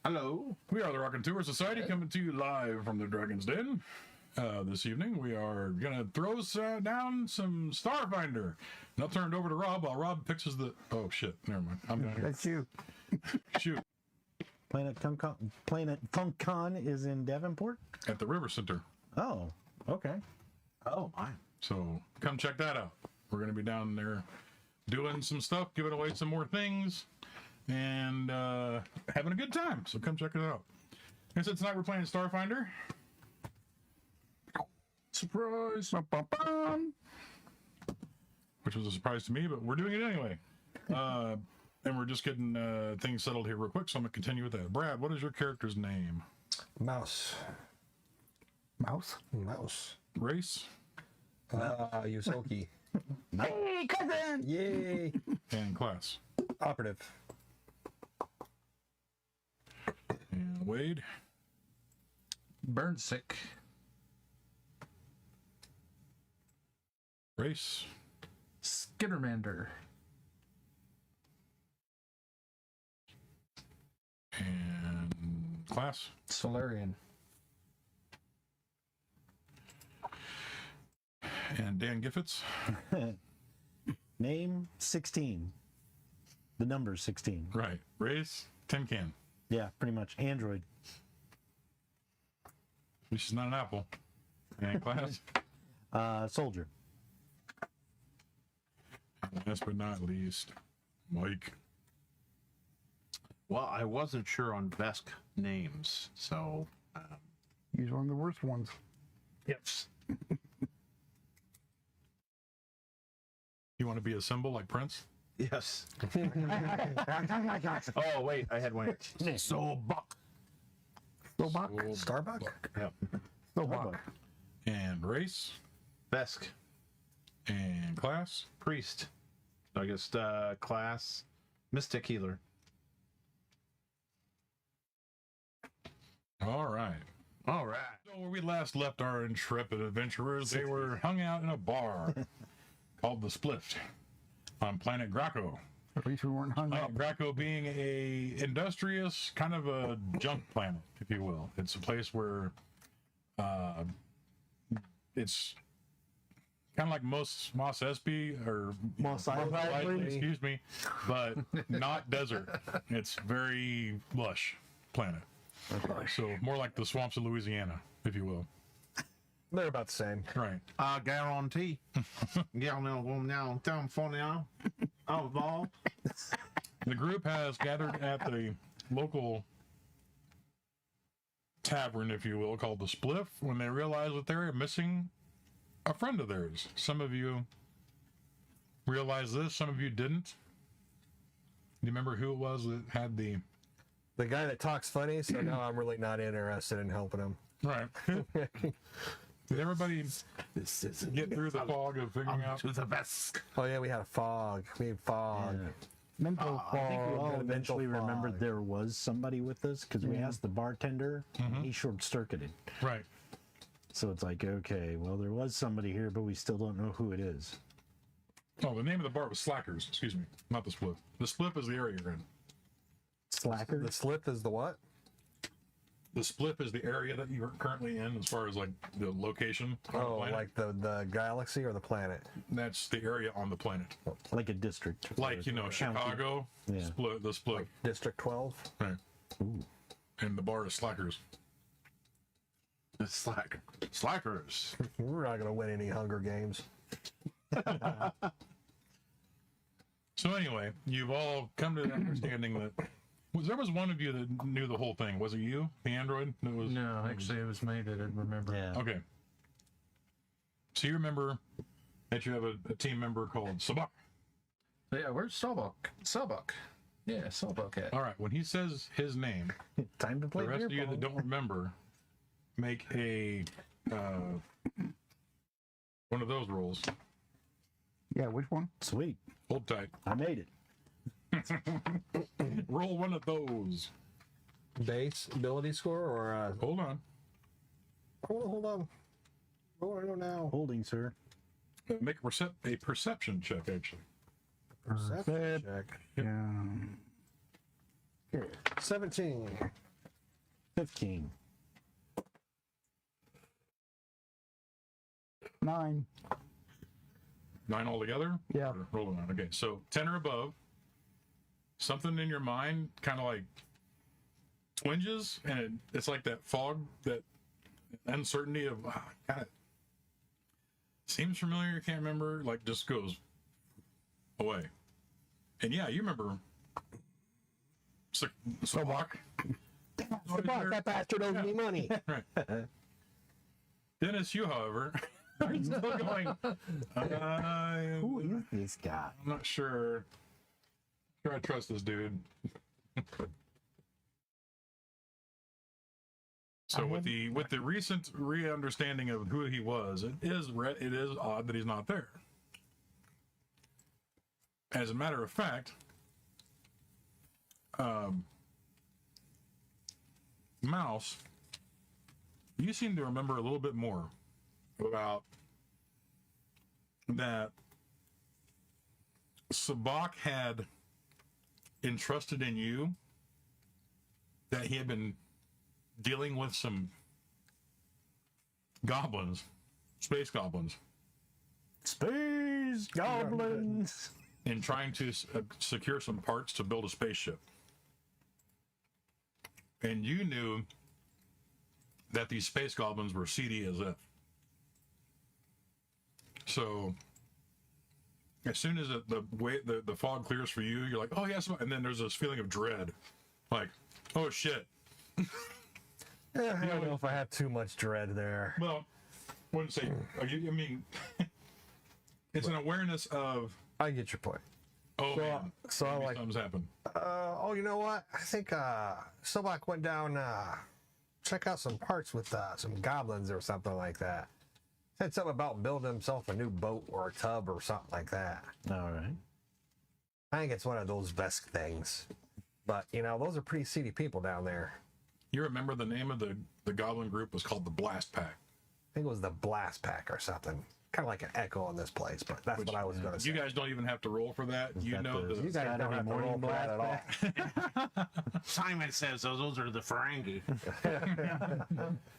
Hello. We are the Raconteur Society coming to you live from the Dragon's Den. This evening we are going to throw down some Starfinder. And I'll turn it over to Rob while Rob fixes the... Oh, shit. Never mind. I'm down here. That's you. Shoot. Planet FunkCon is in Davenport? At the River Center. Oh, okay. Oh, my. So come check that out. We're going to be down there doing some stuff, giving away some more things, and having a good time. So come check it out. And so tonight we're playing Starfinder. Surprise! Which was a surprise to me, but we're doing it anyway. And we're just getting things settled here real quick, so I'm going to continue with that. Brad, what is your character's name? Mouse. Mouse? Mouse. Race? Yusoki. Hey, cousin! Yay! And class? Operative. And Wade? Burn sick. Race? Skittermander. And class? Solarian. And Dan Giffits? Name 16. The number 16. Right. Race? Tin can. Yeah, pretty much. Android. At least she's not an apple. And class? Soldier. And last but not least, Mike. Well, I wasn't sure on Vesk names, so... He's one of the worst ones. Yes. You want to be a symbol like Prince? Yes. Oh, wait, I had one. Buck. Stobuck? Starbuck? Yep. Stobuck. And race? Vesk. And class? Priest. I guess class. Mystic Healer. All right. All right. So where we last left our intrepid adventurers, they were hung out in a bar called the Splift on planet Graco. At least we weren't hung up. Planet Graco being a industrious, kind of a junk planet, if you will. It's a place where it's kind of like Mos Espe or Mos Eisley. excuse me, but not desert. It's very lush planet. So more like the swamps of Louisiana, if you will. They're about the same. Right. Guarantee. Now, down for now. Oh, The group has gathered at the local tavern, if you will, called the Spliff, when they realized that they're missing a friend of theirs. Some of you realized this, some of you didn't. Do you remember who it was that had the... The guy that talks funny, so now I'm really not interested in helping him. Right. Did everybody get through the fog of figuring out? to the Vesk. Oh yeah, we had a fog. We had fog. Yeah. Mental I think we fog. all Mental eventually fog. remembered there was somebody with us because we asked the bartender and he short-circuited. Right. So it's like, okay, well, there was somebody here, but we still don't know who it is. Oh, the name of the bar was Slackers. Excuse me. Not the Spliff. The Spliff is the area you're in. Slacker? The slip is the what? The Spliff is the area that you're currently in as far as like the location on the Oh, planet. like the galaxy or the planet? That's the area on the planet. Like a district. Like, you know, Chicago, Yeah. the Spliff. District 12? Right. Ooh. And the bar is Slackers. Slackers. We're not going to win any Hunger Games. So anyway, you've all come to the understanding that there was one of you that knew the whole thing. Was it you, the android? That was No, actually, it was me that didn't remember. Yeah. okay. So you remember that you have a team member called Sabak. Yeah, where's Sawbuck? Sawbuck. Yeah, Sawbuck at. All right, when he says his name, Time to play the rest beer of you pong. that don't remember, make a one of those rolls. Yeah, which one? Sweet. Hold tight. I made it. Roll one of those. Base ability score or Hold on. hold on. Where do I go now? Holding, sir. Make a perception check, actually. Perception check. Yeah. Okay. 17. 15. 9. 9 altogether? Yeah. Or roll a 9. Okay, so 10 or above. Something in your mind kind of like twinges, and it's like that fog, that uncertainty of, God, seems familiar, can't remember, like just goes away. And yeah, you remember Sobok. That bastard owes me money. Right. Dennis, you, however, are still going, Who is this guy? I'm not sure. I trust this dude. So with the recent re-understanding of who he was, it is odd that he's not there. As a matter of fact, Mouse, you seem to remember a little bit more about that Sabak had entrusted in you, that he had been dealing with some goblins, space goblins, and trying to secure some parts to build a spaceship. And you knew that these space goblins were seedy as if. So as soon as the fog clears for you, you're like, oh yes, and then there's this feeling of dread, like, oh shit. Yeah, I don't know if I have too much dread there. Well, wouldn't say. I mean, it's an awareness of. I get your point. Oh man, so maybe like, something's happened. you know what? I think Sobak went down check out some parts with some goblins or something like that. Said something about building himself a new boat or a tub or something like that. All right. I think it's one of those Vesk things. But, you know, those are pretty seedy people down there. You remember the name of the goblin group was called the Blast Pack. I think it was the Blast Pack or something. Kind of like an echo in this place, but that's what I was going to say. You guys don't even have to roll for that. You know the- the. You guys don't have to roll for that at all. Simon says those are the Ferengi.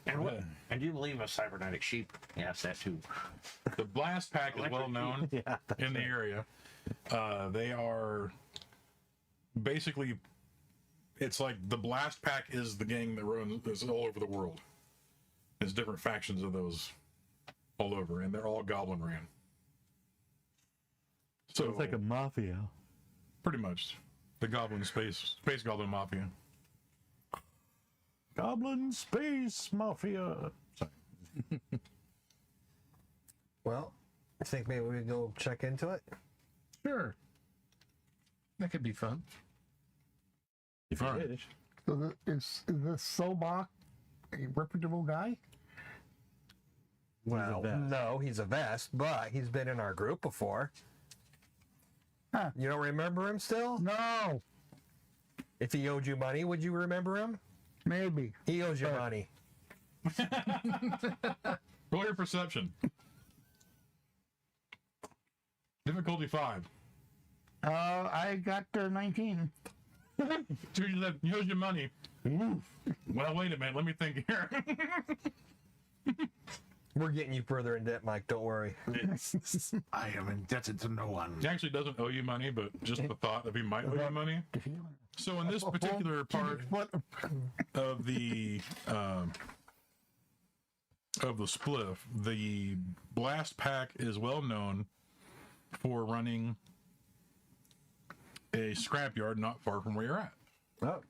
And do you believe a cybernetic sheep? Yes, that too. The Blast Pack is well known in the area. They are basically, it's like the Blast Pack is the gang that runs all over the world. There's different factions of those all over, and they're all goblin ran. So It's like a mafia. pretty much the goblin space goblin mafia. Goblin Space Mafia. Well, I think maybe we go check into it. Sure. That could be fun. If you All right. wish. So is this Sobok a reputable guy? Well, no, he's a Vest, but he's been in our group before. Huh. You don't remember him still? No, If he owed you money, would you remember him? maybe. He owes you money. Roll your perception. Difficulty 5. I got 19. Two, you said, he owes you money. Well, wait a minute. Let me think here. We're getting you further in debt, Mike. Don't worry. I am indebted to no one. He actually doesn't owe you money, but just the thought that he might owe you money. So in this particular part of the spliff, the Blast Pack is well known for running a scrapyard not far from where you're at. Oh.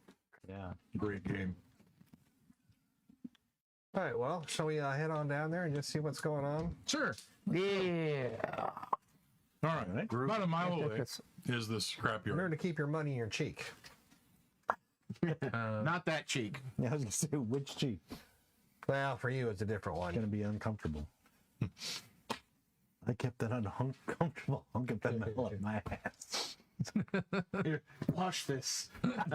Yeah. Great game. All right, well, shall we head on down there and just see what's going on? Sure. Yeah. All right. About a mile away is this Remember scrapyard. to keep your money in your cheek. Not that cheek. Yeah, I was gonna say which cheek. Well, for you, it's a different It's gonna one. be uncomfortable. I kept that uncomfortable hunk of metal in my ass. Wash this.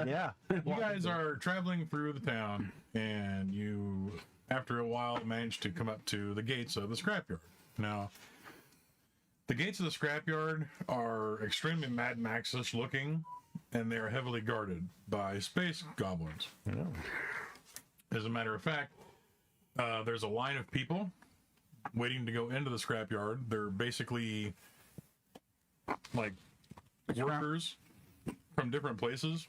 Yeah. You guys are traveling through the town, and you, after a while, manage to come up to the gates of the scrapyard. Now, The gates of the scrapyard are extremely Mad Max-ish looking, and they are heavily guarded by space goblins. Yeah. As a matter of fact, there's a line of people waiting to go into the scrapyard. They're basically like workers from different places.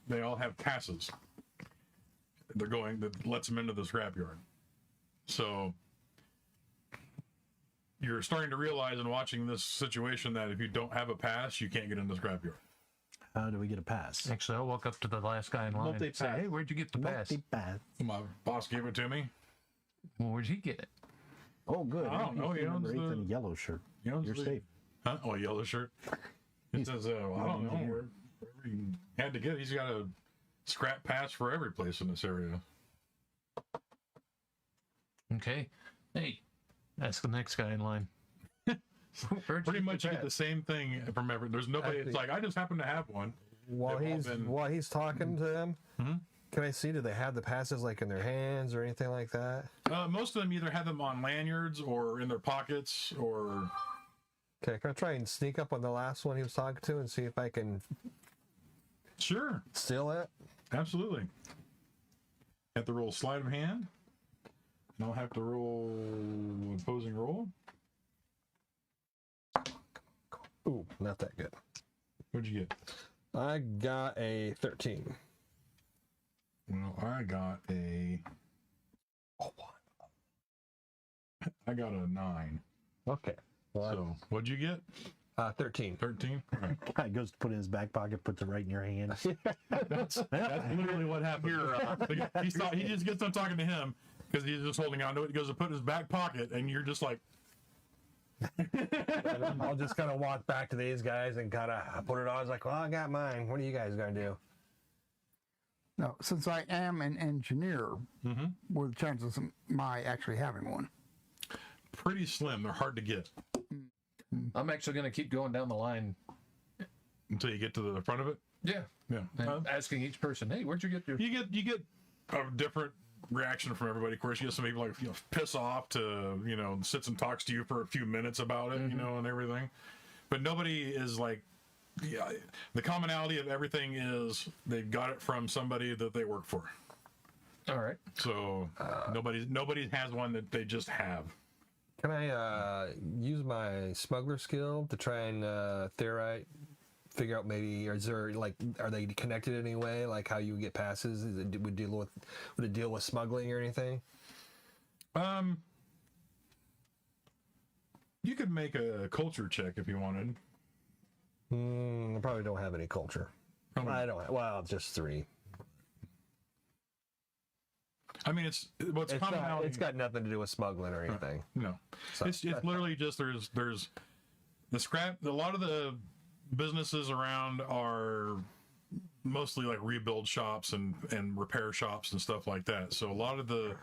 They all have passes. That lets them into the scrapyard. So you're starting to realize in watching this situation that if you don't have a pass, you can't get into the scrapyard. How do we get a pass? Actually, I'll walk up to the last guy in line and say, hey, where'd you get the pass? Multi-pass. My boss gave it to me. Well, where'd he get it? Oh, good. I don't know. He owns Number 8's the- in a yellow shirt. He owns You're the- safe. Huh? Oh, a yellow shirt. He says, I don't know where he had to get it. He's got a scrap pass for every place in this area. Okay. Hey, that's the next guy in line. Where'd Pretty get much the you get the pass? same thing from every. There's nobody. It's like I just happen to have one. While They've all been- he's talking to them, can I see? Do they have the passes like in their hands or anything like that? Most of them either have them on lanyards or in their pockets or. Okay, can I try and sneak up on the last one he was talking to and see if I can Sure, steal it? absolutely. Have to roll sleight of hand. And I'll have to roll opposing roll. Ooh, not that good. What'd you get? I got a 13. Well, I got a. I got a 9. Okay. Well, So what'd you get? 13. 13. Right. Guy goes to put it in his back pocket, puts it right in your hand. That's literally what happened. He just gets done talking to him because he's just holding on to it. He goes to put it in his back pocket, and you're just like, I'll just kind of walk back to these guys and kind of put it on. I was like, well, I got mine. What are you guys going to do? No, since I am an engineer, what are the chances of my actually having one? pretty slim. They're hard to get I'm actually going to keep going down the line. until you get to the front of it. Yeah. Yeah. And asking each person, hey, where'd you get your... You get a different reaction from everybody. Of course, you get some people like piss off to sits and talks to you for a few minutes about it, and everything. But nobody is like, yeah. The commonality of everything is they got it from somebody that they work for. All right. So nobody has one that they just have. Can I use my smuggler skill to try and figure out maybe are they connected in any way? Like how you get passes? Would it deal with smuggling or anything? You could make a culture check if you wanted. I probably don't have any culture. I don't. Well, just 3. I mean, it's commonality. It's got nothing to do with smuggling or anything. No, So it's literally just there's the scrap. A lot of the businesses around are mostly like rebuild shops and repair shops and stuff like that. So a lot of the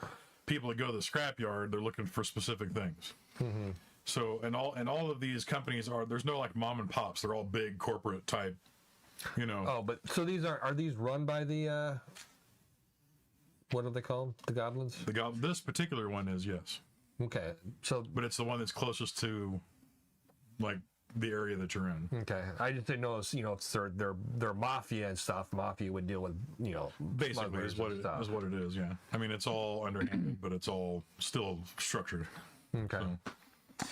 people that go to the scrapyard, they're looking for specific things. Mm-hmm. So and all of these companies there's no like mom and pops. They're all big corporate type. Oh, but so these are these run by the what are they called? The goblins? This particular one is, yes. Okay. So But it's the one that's closest to like the area that you're in. okay. I just didn't know if they're mafia and stuff. Mafia would deal with Basically smugglers is what and it stuff. is what it is, yeah. I mean it's all underhanded, but it's all still structured. Okay. So,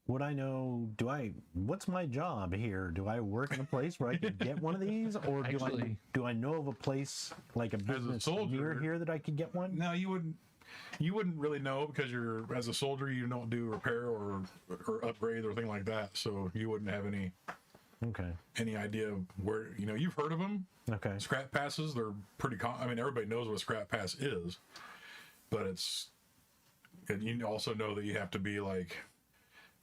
Would I know? What's my job here? Do I work in a place where I can get one of these, or do I know of a place like a business soldier- near here that I could get one? no, you wouldn't really know because you're as a soldier you don't do repair or upgrade or anything like that, so you wouldn't have any idea of where you've heard of them. Okay. Scrap passes, they're pretty I mean everybody knows what a scrap pass is, but and you also know that you have to be like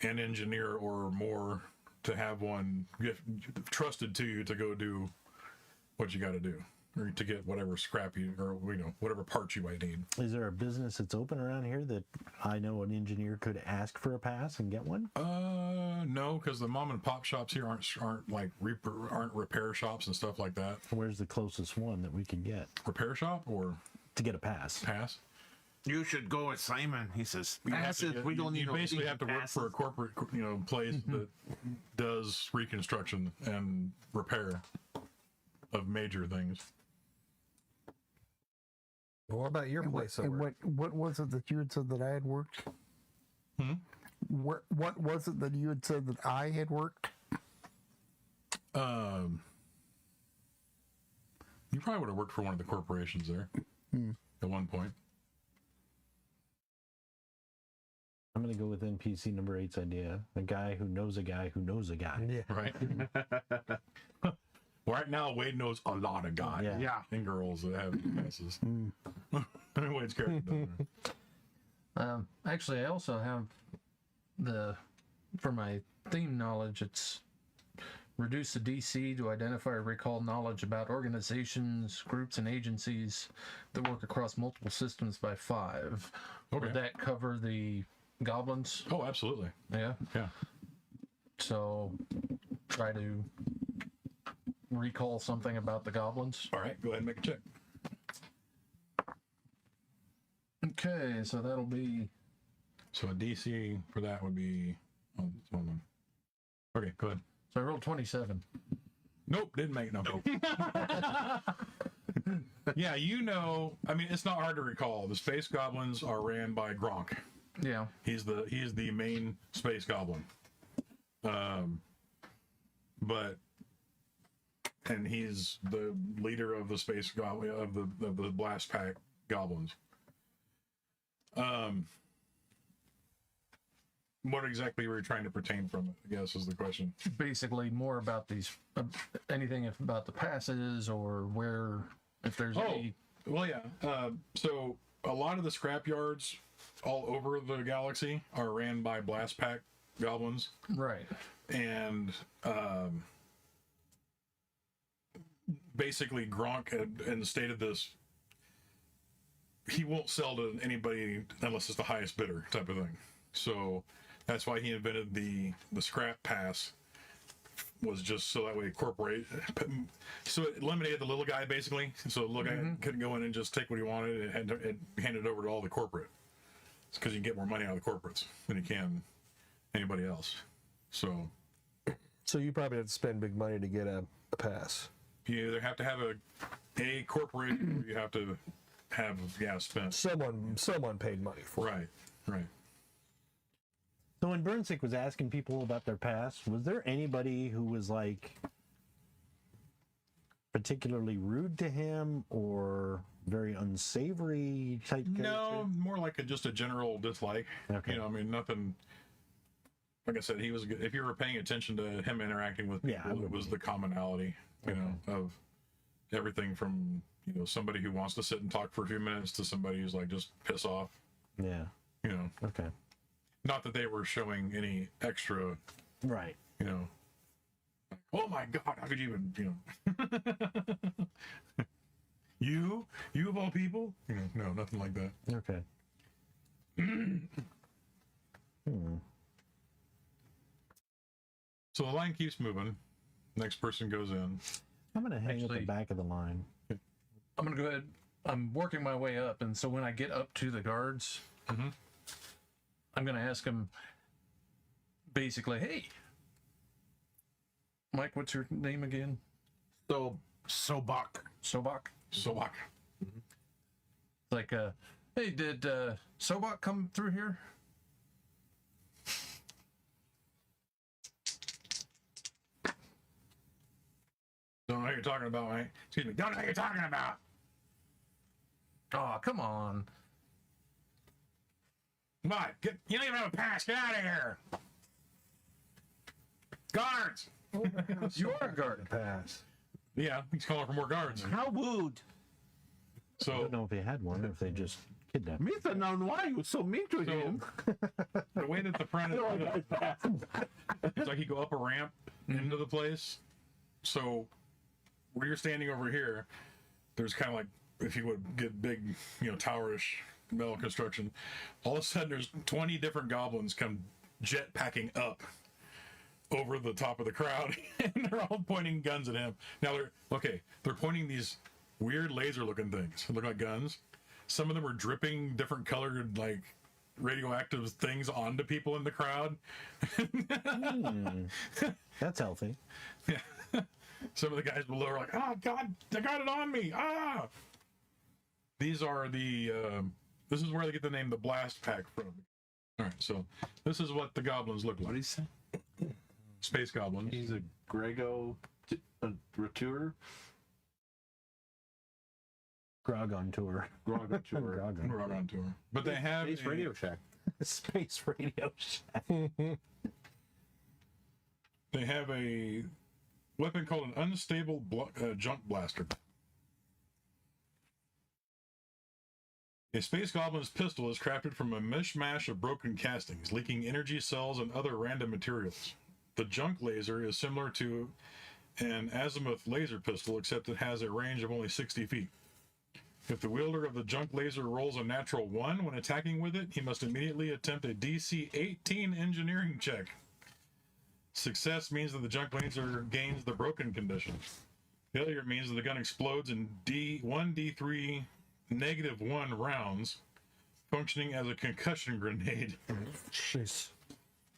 an engineer or more to have one trusted to you to go do what you got to do or to get whatever scrap or whatever parts you might need. Is there a business that's open around here that I know an engineer could ask for a pass and get one? No, because the mom and pop shops here aren't like repair shops and stuff like that. Where's the closest one that we could get Repair shop or to get a pass? pass? You should go with Simon. He says, we don't need you no basically season have to work for a passes." corporate, place that does reconstruction and repair of major things. Well, what about your place of And work? what was it that you had said that I had worked? What was it that you had said that I had worked? You probably would have worked for one of the corporations there at one point. I'm going to go with NPC number 8's idea. A guy who knows a guy who knows a guy. Yeah. Right. Right now, Wade knows a lot of guys Yeah. and girls that have passes. Wade's character doesn't. Actually, I also have for my theme knowledge, it's reduce the DC to identify or recall knowledge about organizations, groups, and agencies that work across multiple systems by 5. Okay. Would that cover the goblins? Oh, absolutely. Yeah. Yeah. So try to recall something about the goblins. All right, go ahead and make a check. Okay, so that'll be So a DC for that would be. Oh, it's one. Okay, go ahead. so I rolled 27. Nope, didn't make no. Yeah, I mean, it's not hard to recall. The space goblins are ran by Gronk. Yeah. He is the main space goblin. And he's the leader of the space goblin of the blast pack goblins. What exactly were you trying to pertain from it, I guess, is the question. Basically more about these anything about the passes or where if there's any. Well, yeah. So a lot of the scrapyards all over the galaxy are ran by blast pack goblins, Right. and basically Gronk had stated this: he won't sell to anybody unless it's the highest bidder, type of thing. So that's why he invented the scrap pass. Was just so that way so it eliminated the little guy basically. So the little guy couldn't go in and just take what he wanted and hand it over to all the corporate. It's because you can get more money out of the corporates than you can anybody else. So you probably have to spend big money to get a pass. you either have to have a corporation or you have to have spent. Someone paid money for it. Right. So when Burnsick was asking people about their past, was there anybody who was like particularly rude to him or very unsavory type character? No, more like just a general dislike. Okay. I mean, nothing. Like I said, he was. If you were paying attention to him interacting with people, Yeah, it was the commonality, of everything from somebody who wants to sit and talk for a few minutes to somebody who's like just piss off. Yeah. Okay. Not that they were showing any extra, Right. oh my God, how could you even, you of all people? No, nothing like that. Okay. So the line keeps moving. Next person goes in. I'm going to hang at Actually- the back of the line. I'm gonna go ahead. I'm working my way up, and so when I get up to the guards, I'm gonna ask them basically, "Hey, Mike, what's your name again?" So, Sobak. Sobak. Sobak. Like, hey, did Sobak come through here? Don't know what you're talking about, right? Excuse me. Don't know what you're talking about. Oh, come on. Come on. You don't even have a pass. Get out of here. Guards. You are a guard. Pass. Yeah, he's calling for more guards. How would I So don't know if they had one or if they just kidnapped him. Mr. Nun, why you so mean to him? the way that the front is, it's like you go up a ramp into the place. So where you're standing over here, there's kind of like, if you would get big, towerish metal construction. All of a sudden, there's 20 different goblins come jet packing up over the top of the crowd, and they're all pointing guns at him. Now they're pointing these weird laser-looking things. They look like guns, some of them were dripping different colored like radioactive things onto people in the crowd. That's healthy. Some of the guys below are like, "Oh God, they got it on me!" Ah. These are the. This is where they get the name the Blast Pack from. All right, so this is what the goblins look like. What do you say? Space goblins. He's a Grego Raconteur. Grog on tour. Raconteur. We're out on tour, but they have Space Radio Shack. Space Radio Shack. They have a weapon called an unstable junk blaster. A space goblin's pistol is crafted from a mishmash of broken castings, leaking energy cells and other random materials. The junk laser is similar to an azimuth laser pistol, except it has a range of only 60 feet. If the wielder of the junk laser rolls a natural 1 when attacking with it, he must immediately attempt a DC 18 engineering check. Success means that the junk laser gains the broken condition. Failure means that the gun explodes in 1d3 -1 rounds, functioning as a concussion grenade. Jeez.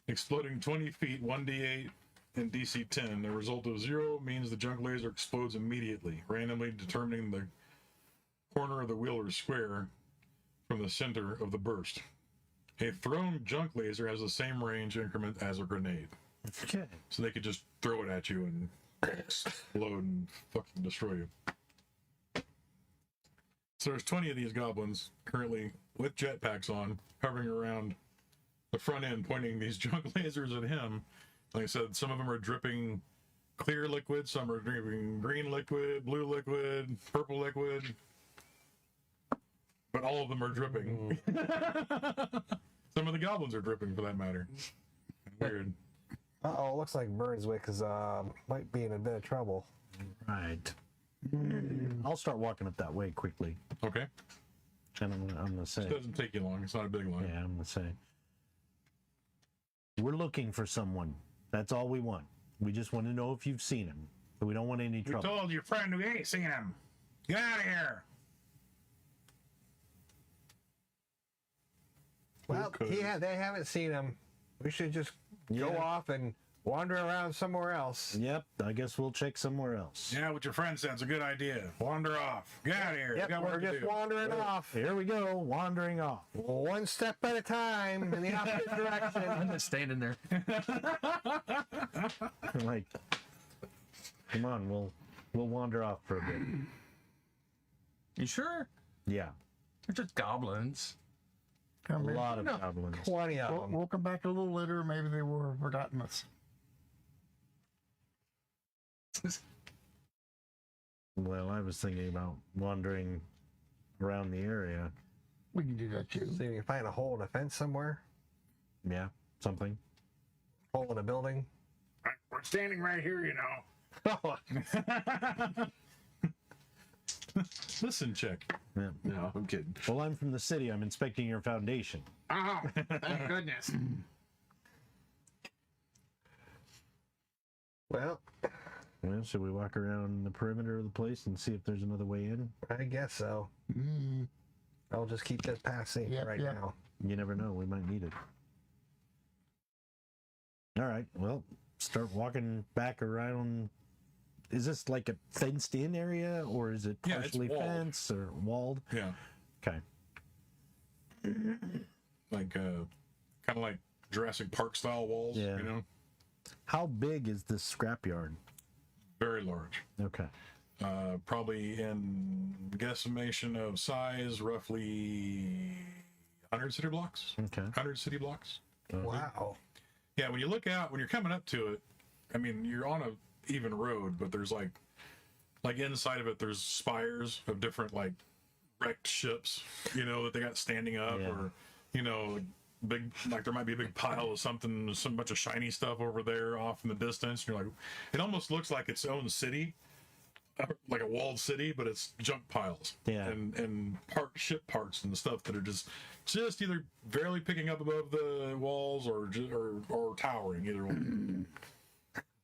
Exploding 20 feet, 1d8, and DC 10. The result of 0 means the junk laser explodes immediately, randomly determining the corner of the wielder's square from the center of the burst. A thrown junk laser has the same range increment as a grenade. Okay. So they could just throw it at you and explode and fucking destroy you. So there's 20 of these goblins currently with jetpacks on, hovering around the front end, pointing these junk lasers at him. Like I said, some of them are dripping clear liquid, some are dripping green liquid, blue liquid, purple liquid, but all of them are dripping. Some of the goblins are dripping, for that matter. Weird. Uh-oh, looks like Burnswick is might be in a bit of trouble. Right. I'll start walking up that way quickly. Okay. And I'm gonna say, It doesn't take you long. It's not a big line. yeah, I'm gonna say, we're looking for someone. That's all we want. We just want to know if you've seen him. We don't want any We trouble. told your friend we ain't seen him. Get out of here. Well, Okay. yeah, they haven't seen him. We should just go Yeah. off and wander around somewhere else. Yep, I guess we'll check somewhere else. Yeah, what your friend said's a good idea. Wander off. Get out of here. Yep, You got we're work to just do. wandering off. Here we go, wandering off. One step at a time in the opposite I'm direction. just standing there. Like, come on, we'll wander off for a bit. You sure? Yeah, They're just goblins. a Come in. lot of No. goblins. 20 of We'll, them. we'll come back a little later. Maybe they were forgotten us. Well, I was thinking about wandering around the area. We can do that too. See if you can find a hole in a fence somewhere. Yeah, something. Hole in a building. We're standing right here, you know. Listen, check. Yeah. No, I'm kidding. Well, I'm from the city. I'm inspecting your foundation. Oh, thank goodness. Well, Well, should we walk around the perimeter of the place and see if there's another way in? I guess so. Mm, I'll just keep this path safe Yep, right yep. now. You never know. We might need it. All right. Well, start walking back around. Is this like a fenced-in area, or is it Yeah, it's partially walled. fenced or walled? Yeah. Okay. Like, kind of like Jurassic Park style walls, Yeah. you know? How big is this scrapyard? Very large. Okay. Probably in guesstimation of size, roughly 100 city blocks. Okay. 100 city blocks. Wow. Yeah, when you look out, when you're coming up to it, I mean, you're on a even road, but there's like inside of it, there's spires of different like wrecked ships, you know, that they got standing up, Yeah. or you know, big, like there might be a big pile of something, some bunch of shiny stuff over there off in the distance. And you're like, it almost looks like its own city, like a walled city, but it's junk piles, Yeah. and ship parts and stuff that are just either barely picking up above the walls or towering, either one.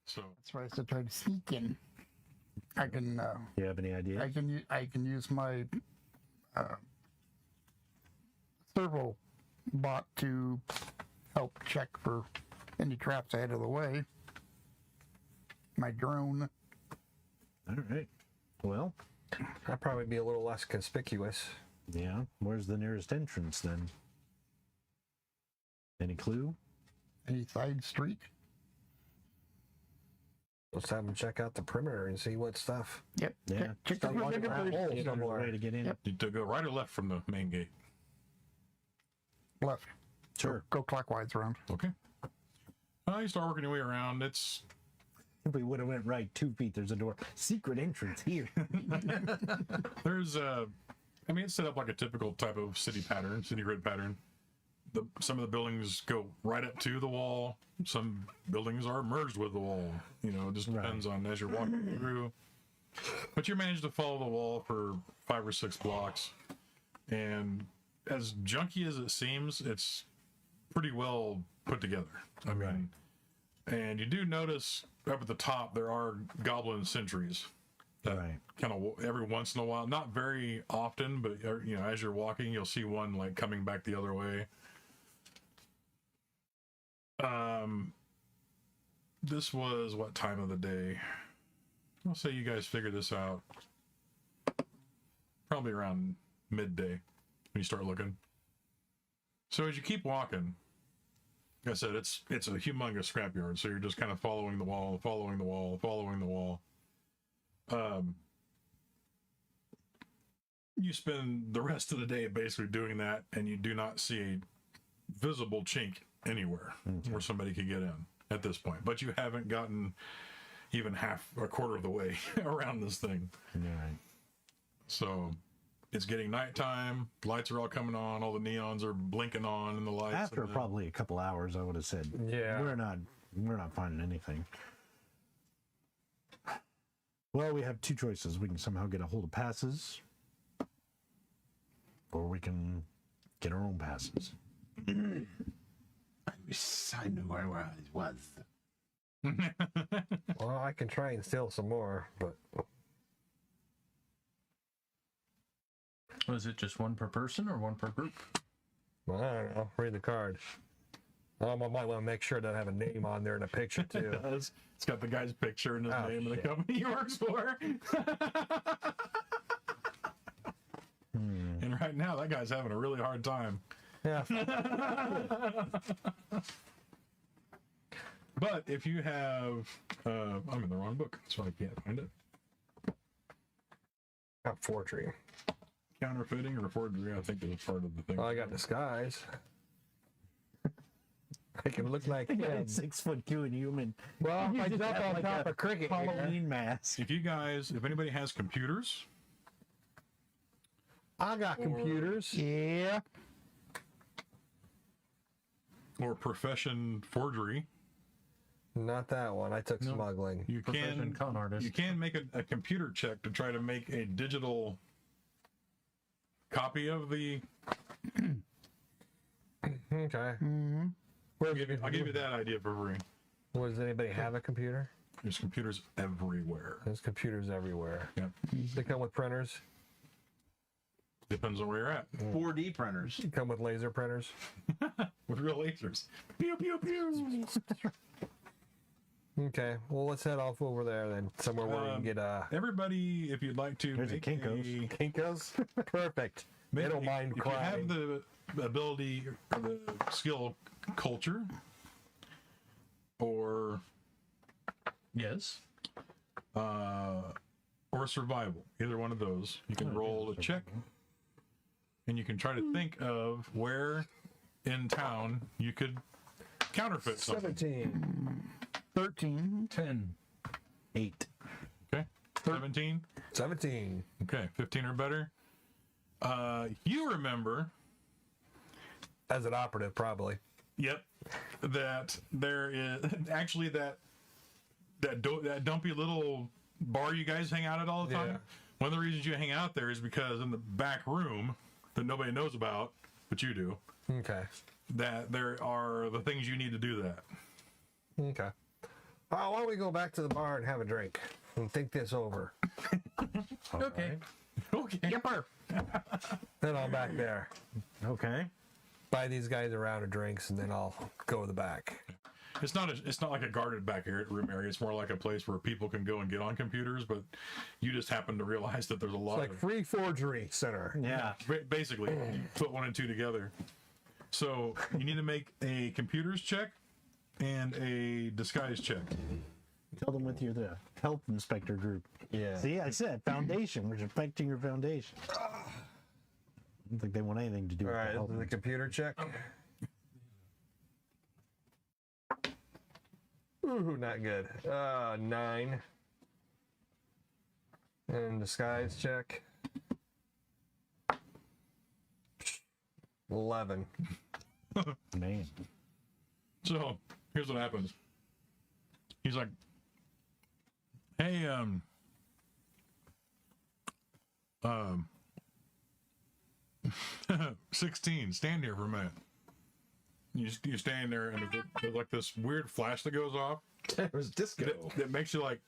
So that's why I said try to sneak in. I can. Do you have any idea? I can use my servo bot to help check for any traps ahead of the way. My drone. All right. Well, I'd probably be a little less conspicuous. yeah. Where's the nearest entrance then? Any clue? Any side street. Let's have them check out the perimeter and see what stuff. Yep. Yeah. Check the Start walking perimeter around. first. Is there a way to get in? Yep. You to go right or left from the main gate? Left. Sure. Go clockwise around. Okay. You start working your way around. It's If we would have went right 2 feet, there's a door. Secret entrance here. there's it's set up like a typical type of city grid pattern. Some of the buildings go right up to the wall. Some buildings are merged with the wall. It just depends on as you're walking through. But you manage to follow the wall for 5 or 6 blocks. And as junky as it seems, it's pretty well put together. I mean, and you do notice up at the top there are goblin sentries that kind of every once in a while, not very often, but as you're walking, you'll see one like coming back the other way. This was what time of the day? I'll say you guys figure this out probably around midday when you start looking. So as you keep walking, like I said, it's a humongous scrapyard. So you're just kind of following the wall. You spend the rest of the day basically doing that, and you do not see a visible chink anywhere where somebody could get in at this point. But you haven't gotten even a quarter of the way around this thing. Right. So it's getting nighttime. Lights are all coming on. All the neons are blinking on, and the lights. After probably a couple hours, I would have said, Yeah. we're not finding anything. Well, we have 2 choices. We can somehow get a hold of passes, or we can get our own passes. I wish I knew where I was. Well, I can try and steal some more, but Was it just one per person or one per group? well, I don't know. Read the card. I might want to make sure that I have a name on there and a picture too. It's got the guy's picture and his Oh, name and the shit. company he works for. And right now, that guy's having a really hard time. Yeah. But if you have, I'm in the wrong book, so I can't find it. Got forgery. Counterfeiting or forgery, I think, is part of the thing. Well, I got disguise. I can look like Yeah, him. 6'2" and human. Well, You I just jump have on like top a of cricket. Halloween mask. If anybody has computers, I got computers. Yeah. or profession forgery, Not that one. I took smuggling. you Profession con artist. you can make a computer check to try to make a digital copy of the. Okay. I'll give you that idea for free. Well, does anybody have a computer? There's computers everywhere. There's computers everywhere. Yeah, They come with printers. depends on where you're at. 4D printers. They come with laser printers. With real lasers. Pew pew pew. Okay. Well, let's head off over there then, somewhere where we can get Everybody, if you'd like to, There's a make Kinko's. Kinkos. Perfect. They don't mind if crying. you have the ability or the skill culture or Yes. or survival, either one of those, you can roll a check and you can try to think of where in town you could counterfeit something. 17. 13. 10. 8. Okay, 17. 17. Okay, 15 or better. You remember? As an operative, probably. Yep. That there is actually that dumpy little bar you guys hang out at all the time. Yeah. One of the reasons you hang out there is because in the back room that nobody knows about, but you do, Okay. that there are the things you need to do that. Okay. Why don't we go back to the bar and have a drink and think this over? Okay. Okay. Yepper. Then I'm back there. Okay. buy these guys a round of drinks, and then I'll go to the back. It's not like a guarded back room area. It's more like a place where people can go and get on computers, but you just happen to realize that there's a lot It's like of free forgery center. Yeah. basically you put 1 and 2 together. So you need to make a computers check and a disguise check. Tell them with the health inspector group. Yeah. See, I said foundation. We're affecting your foundation. I don't think they want anything to do All with right, the health. the computer check. Ooh, not good. 9. And disguise check. 11. Man. So here's what happens. He's like, "Hey, 16, stand here for a minute." You stand there, and there's like this weird flash that goes off. It was disco. That makes you like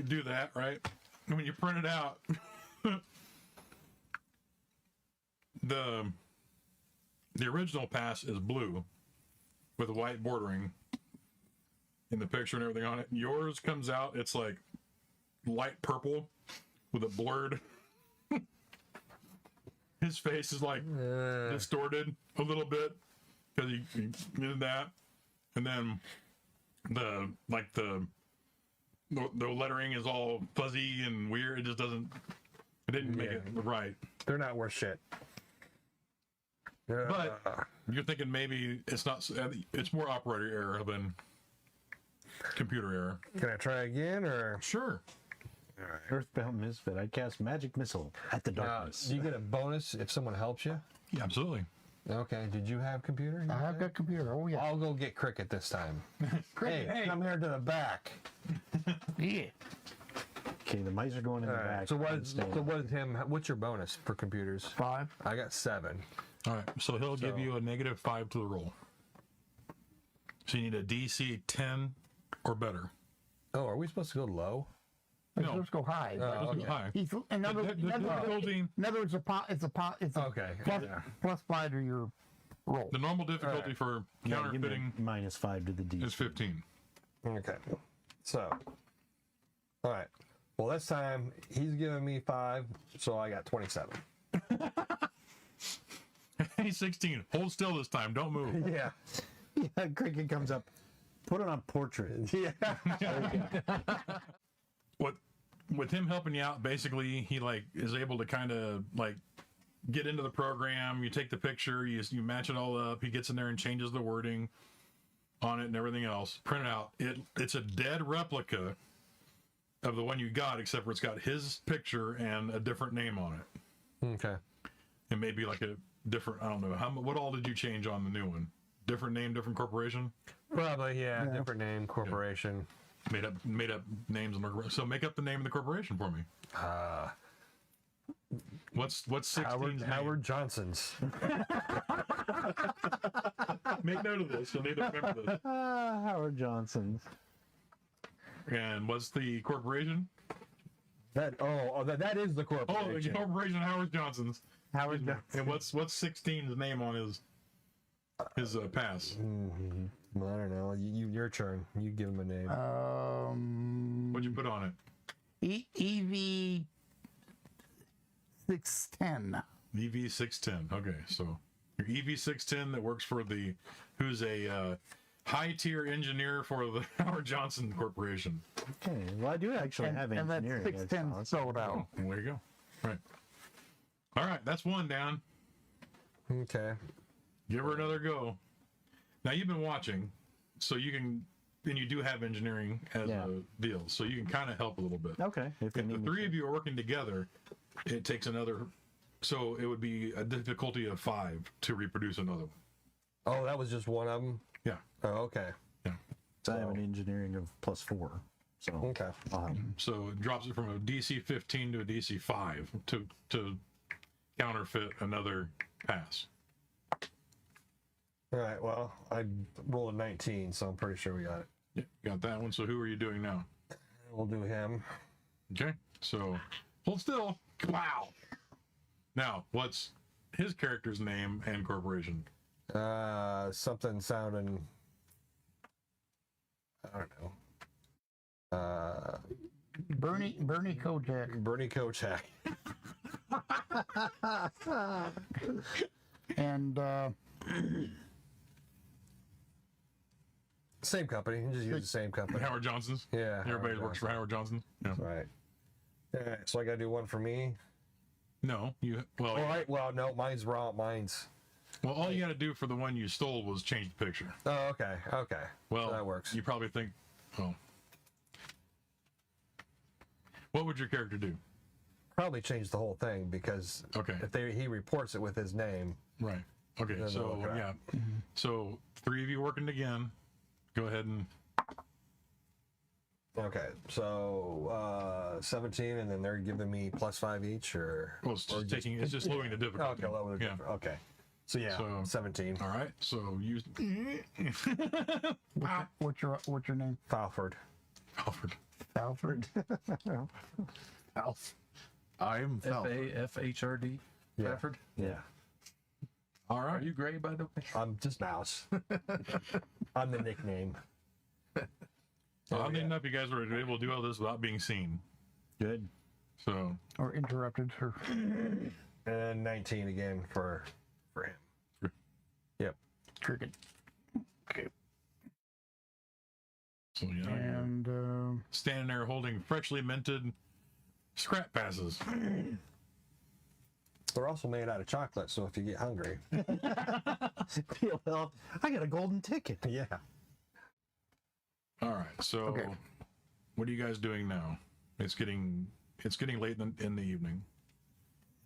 do that, right? And when you print it out, the original pass is blue with white bordering in the picture and everything on it. Yours comes out, it's like light purple with a blurred. His face is like distorted a little bit because he did that, and then the lettering is all fuzzy and weird. It just doesn't. It didn't make it right. They're not worth shit. But you're thinking maybe it's not. It's more operator error than computer error. Can I try again, or? Sure. Earthbound Misfit. I cast magic missile at the darkness. Do you get a bonus if someone helps you? Yeah, absolutely. Okay. Did you have computer? I have got computer. Oh yeah. I'll go get Cricket this time. Hey, come here to the back. Yeah. Okay, the mice are going in the back. So what's your bonus for computers? 5. I got 7. All right. So he'll give you a -5 to the roll. So you need a DC 10 or better. Oh, are we supposed to go low? No. Let's go high. Doesn't go high. He's, in other The difficulty, it's Okay. plus 5 to your roll. the normal difficulty for Yeah, give me counterfeiting -5 to the D. is 15. Okay. So, all right. Well, this time he's giving me 5, so I got 27. Hey, 16. Hold still this time. Don't move. Yeah. Yeah, Cricket comes up. Put it on portrait. Yeah. What with him helping you out, basically he like is able to kind of like get into the program. You take the picture, you match it all up. He gets in there and changes the wording on it and everything else. Print it out. It's a dead replica of the one you got, except for it's got his picture and a different name on it. Okay. And maybe like a different, I don't know, what all did you change on the new one? Different name, different corporation? Probably, yeah. Different name, corporation. Made up names. So make up the name of the corporation for me. What's 16's name? Howard Johnson's. Make note of this. You'll need to remember this. Howard Johnson's. And what's the corporation? That is the Oh, corporation. the corporation Howard Johnson's. Howard Johnson. And what's 16's name on his pass? Well, I don't know. Your turn. You give him a name. What'd you put on it? EV 610. EV610. Okay, so your EV610 that works for who's a high tier engineer for the Howard Johnson Corporation. Okay, well, I do actually have And that's engineering. 610 sold out. Oh, well, there you go. Right. All right, that's one down. Okay. Give her another go. Now you've been watching, so you can, and you do have engineering as a deal, so you can kind of help a little bit. Okay. If they If the need me three to. of you are working together, it takes another, so it would be a difficulty of 5 to reproduce another one. Oh, that was just one of them? Yeah. Oh, okay. I have an engineering of +4. So Okay. So it drops it from a DC 15 to a DC 5 to counterfeit another pass. All right. Well, I rolled a 19, so I'm pretty sure we got it. Yeah, got that one. So who are you doing now? We'll do him. Okay. So hold still. Wow. Now, what's his character's name and corporation? Something sounding. I don't know. Bernie Kojak. Bernie Kojak. And Same company. You just use the same company. Howard Johnson's. Yeah. Everybody Howard works for Howard Johnson. Yeah. Right. Yeah, so I got to do one for me. No, you. Well, All right. Well, no, mine's wrong. Mine's. well, all you got to do for the one you stole was change the picture. Oh, okay. Okay. Well, that works. You probably think, oh, what would your character do? Probably change the whole thing because Okay. if he reports it with his name. Right. Okay. Then So they'll look it yeah. up. So 3 of you working again. Go ahead and Okay. So 17, and then they're giving me +5 each, or. well, it's just taking. It's just lowering the difficulty. Okay. Lower the Yeah. difference. Okay. So yeah, So- 17. All right. So you. what's your name? Falford. Alfred. Alfred. Alf. I'm Falf. FAFHRD. Yeah. Fafford. Yeah. All Are right. you gray, by the way? I'm just Mouse. I'm the nickname. Well, neat enough you guys were able to do all this without being seen. Good. So Or interrupted her. And 19 again for him. Yep. Cricket. so yeah. And Standing there holding freshly minted scrap passes. They're also made out of chocolate, so if you get hungry. Well, I got a golden ticket. Yeah. All right. So Okay. what are you guys doing now? It's getting late in the evening.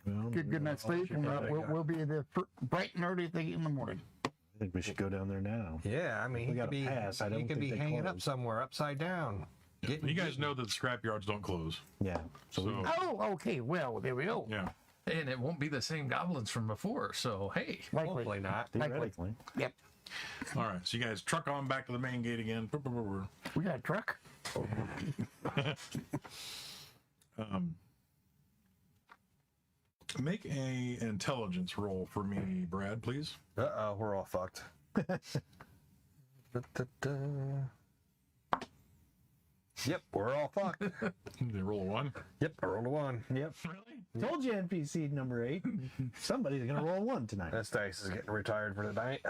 Well, get good night's sleep, and we'll be there bright and early in the morning. I think we should go down there now. Yeah, I mean, We he got could a be, pass. I don't he could think be they hanging up close. somewhere upside down. You guys know that the scrap yards don't close. Yeah. So, So Oh, okay. Well, there we go. yeah. And it won't be the same goblins from before, so hey. Likely. Hopefully not. theoretically. Yep. All right. So you guys truck on back to the main gate again. We got a truck. Make a intelligence roll for me, Brad, please. Uh-oh, we're all fucked. Yep, we're all fucked. They roll a 1. Yep, I rolled a 1. Yep. Told you NPC number 8. Somebody's gonna roll 1 tonight. This dice is getting retired for tonight.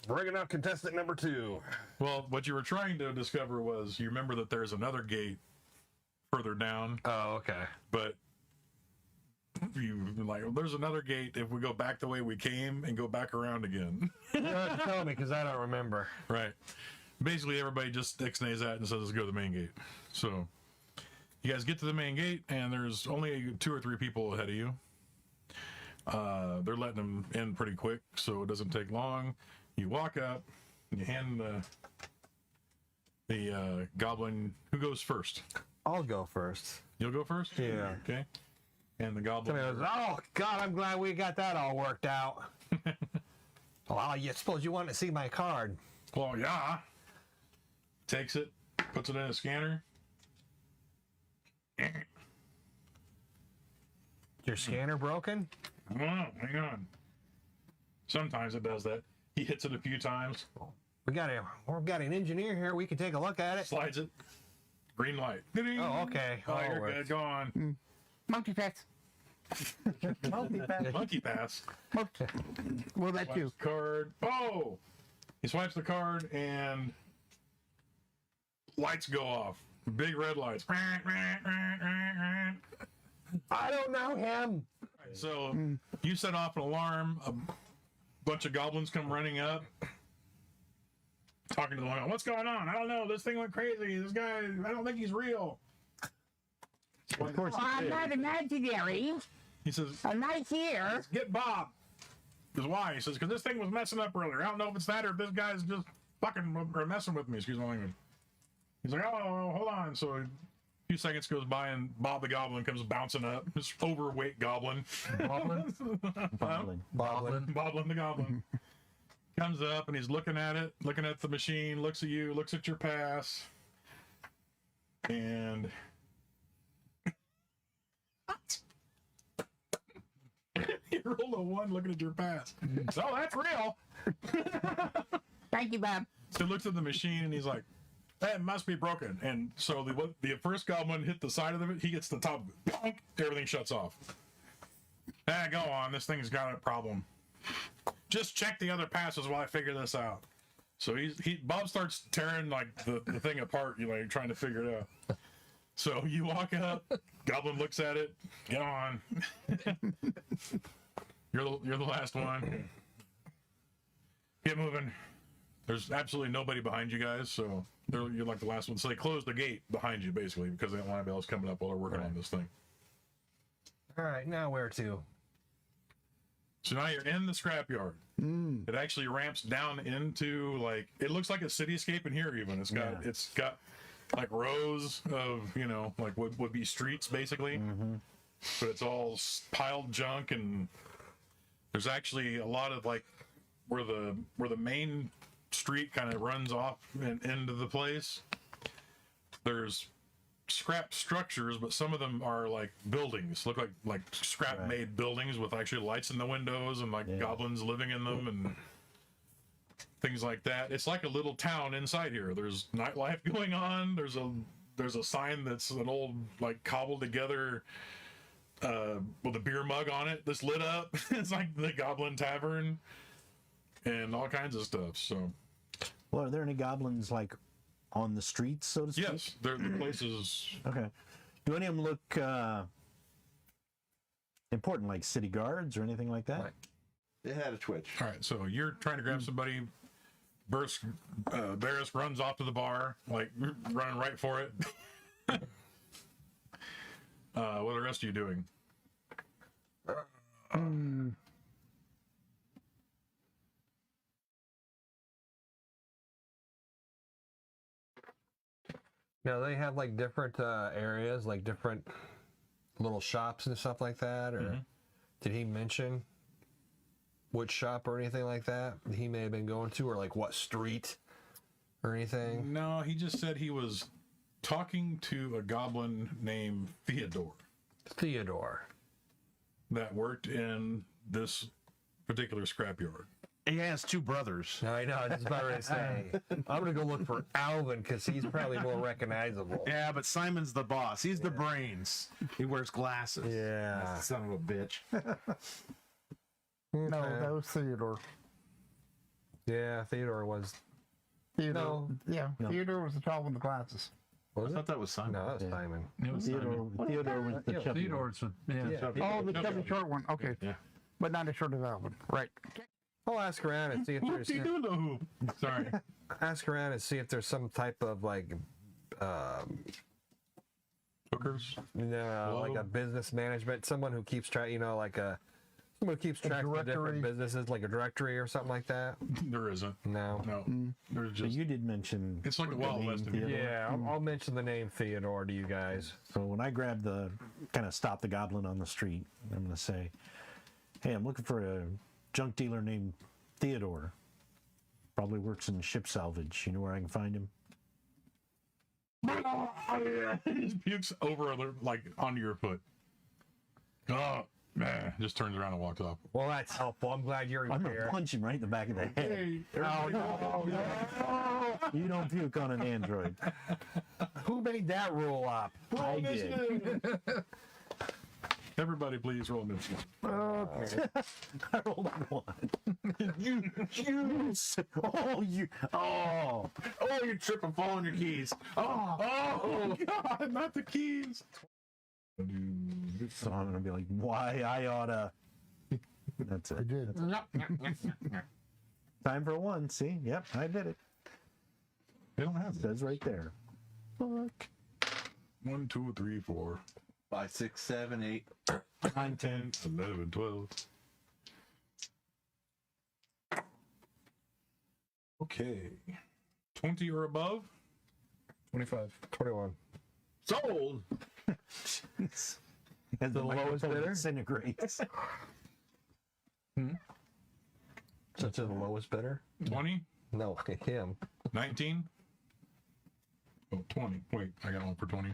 Bringing up contestant number 2. Well, what you were trying to discover was you remember that there's another gate further down, Oh, okay. but you like there's another gate if we go back the way we came and go back around again. You don't have to tell me because I don't remember. Right. Basically, everybody just ixnays that and says, let's go to the main gate. So, you guys get to the main gate, and there's only 2 or 3 people ahead of you. They're letting them in pretty quick, so it doesn't take long. You walk up, and you hand the goblin. Who goes first? I'll go first. You'll go first? Yeah. Okay. And the goblin. Oh, God, I'm glad we got that all worked out. Well, you suppose you want to see my card? Well, yeah. Takes it, puts it in a scanner. Your scanner broken? I don't know. Hang on. Sometimes it does that. He hits it a few times, We've got an engineer here. We can take a look at it. slides it. Green light. Oh, okay. Oh, Oh, you're works. good. Go on. Monkey pass. Monkey pass. Well, that too. Swipes the card. Oh! He swipes the card and lights go off. Big red lights. I don't know him. So you set off an alarm. A bunch of goblins come running up, talking to the one. What's going on? I don't know. This thing went crazy. This guy, I don't think he's real. Of course. I'm not imaginary. He says, I'm not here. get Bob. Because why? He says, because this thing was messing up earlier. I don't know if it's that or if this guy's just fucking or messing with me. Excuse my language. He's like, oh, hold on. So a few seconds goes by and Bob the Goblin comes bouncing up. This overweight goblin. Goblin? Bobbling. Boblin the Goblin. Comes up and he's looking at it, looking at the machine, looks at you, looks at your pass. And your rolled a 1 looking at your pass. So that's real. Thank you, Bob. So he looks at the machine and he's like, that must be broken. And so the first goblin hit the side of it, he gets the top of it. Bonk, everything shuts off. Go on, this thing's got a problem. Just check the other passes while I figure this out. So Bob starts tearing like the thing apart, trying to figure it out. So you walk up, goblin looks at it, get on. You're the last one. Get moving. There's absolutely nobody behind you guys, so you're like the last one. So they close the gate behind you, basically, because they don't want anybody else coming up while they're working on this thing. All right, now where to? So now you're in the scrapyard. It actually ramps down into, like, it looks like a cityscape in here even. It's got like rows of, like what would be streets, basically. But it's all piled junk, and there's actually a lot of, like, where the main street kind of runs off and into the place. There's scrap structures, but some of them are like buildings, look like scrap made buildings with actually lights in the windows and like goblins living in them and things like that. It's like a little town inside here. There's nightlife going on. There's a sign that's an old, like, cobbled together with a beer mug on it that's lit up. It's like the Goblin Tavern and all kinds of stuff. So, well, are there any goblins like on the streets, so to speak? yes, the place is. Okay. Do any of them look important, like city guards or anything like that? Right. It had a twitch. All right, so you're trying to grab somebody. Barris runs off to the bar, like running right for it. What are the rest of you doing? Now they have like different areas, like different little shops and stuff like that, or did he mention which shop or anything like that he may have been going to, or like what street or anything? No, he just said he was talking to a goblin named Theodore that worked in this particular scrapyard. He has 2 brothers. I know, I was about ready to say. I'm gonna go look for Alvin because he's probably more recognizable. Yeah, but Simon's the boss. He's the brains. He wears glasses. Yeah. That's the son of a bitch. No, that was Theodore. Yeah, Theodore was. Theodore. No. Yeah, No. Theodore was the tall with the glasses. I Was it? thought that was Simon. No, that was Simon. It was Theodore was the chubby one. Theodore's with, Oh, the chubby short one. Okay. Yeah. But not as short as Alvin. Right. I'll ask around and see if there's. Whoop-de-doo-the hoop. Sorry. Ask around and see if there's some type of like, Hookers. like a business management, someone who keeps track. Someone who keeps track of directory. different businesses, like a directory or something like that. There isn't. No. No. There's So just. you did mention. It's like the Wild name West in here. Theodore. Yeah, I'll mention the name Theodore to you guys. So when I grab stop the goblin on the street, I'm going to say, hey, I'm looking for a junk dealer named Theodore. Probably works in ship salvage. You know where I can find him? He just pukes over, like, onto your foot. Oh, man. Just turns around and walks off. Well, that's helpful. I'm glad you're I'm going here. to punch him right in the back of the head. Oh, no. You don't puke on an android. Who made that rule up? I did. Everybody, please roll initiative. Okay. I rolled a 1. Oh, You trip and fall on your keys. Oh, God, not the keys. so I'm going to be like, why I oughta. That's I it. did. Time for a 1. See? Yep, I did it. They don't have It says right there. Fuck. 1, 2, 3, 4, 5, 6, 7, 8. 9, 10, 11, 12. Okay. 20 or above? 25. 21. Sold. As the lowest microphone bidder? disintegrates. So to the lowest bidder? 20? No, him. 19? Oh, 20. Wait, I got one for 20.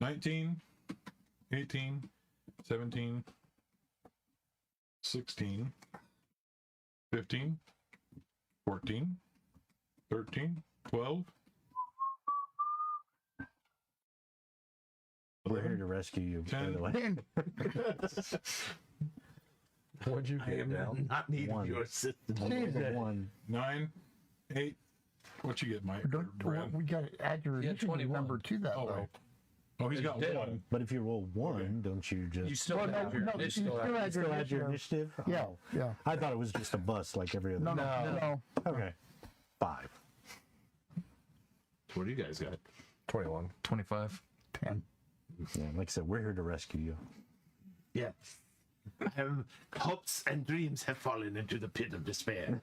19, 18, 17, 16, 15, 14, 13, 12. We're here to rescue you, by 10. the way. 10. What'd you I get am down? not needing One. your assistance. Jesus. 1. 9, 8. What you get, Mike? Don't, Brad? we got to add your Yeah, initiative 21. number to that, Oh, though. wait. Oh, he's got Dead. 1. But if you roll 1, Okay. don't you just... You still Well, have no, your no, you initiative. still add your still add your initiative. initiative? Yeah, Oh. yeah. I thought it was just a bust like every other No, one. no. Okay. 5. What do you guys got? 21. 25. 10. Yeah, like I said, we're here to rescue you. Yes. Hopes and dreams have fallen into the pit of despair.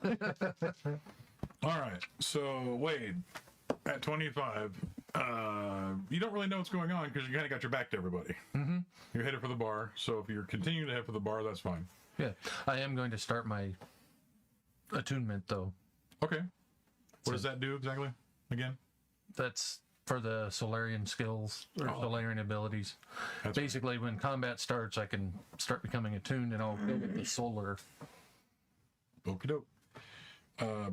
All right. So, Wade, at 25, you don't really know what's going on because you kind of got your back to everybody. Mm-hmm. You're headed for the bar. So, if you're continuing to head for the bar, that's fine. Yeah. I am going to start my attunement, though. Okay. What does that do exactly? Again? That's for the Solarian skills or Solarian abilities. That's Basically, when combat starts, I can start becoming attuned, and I'll go with the solar. Okie doke.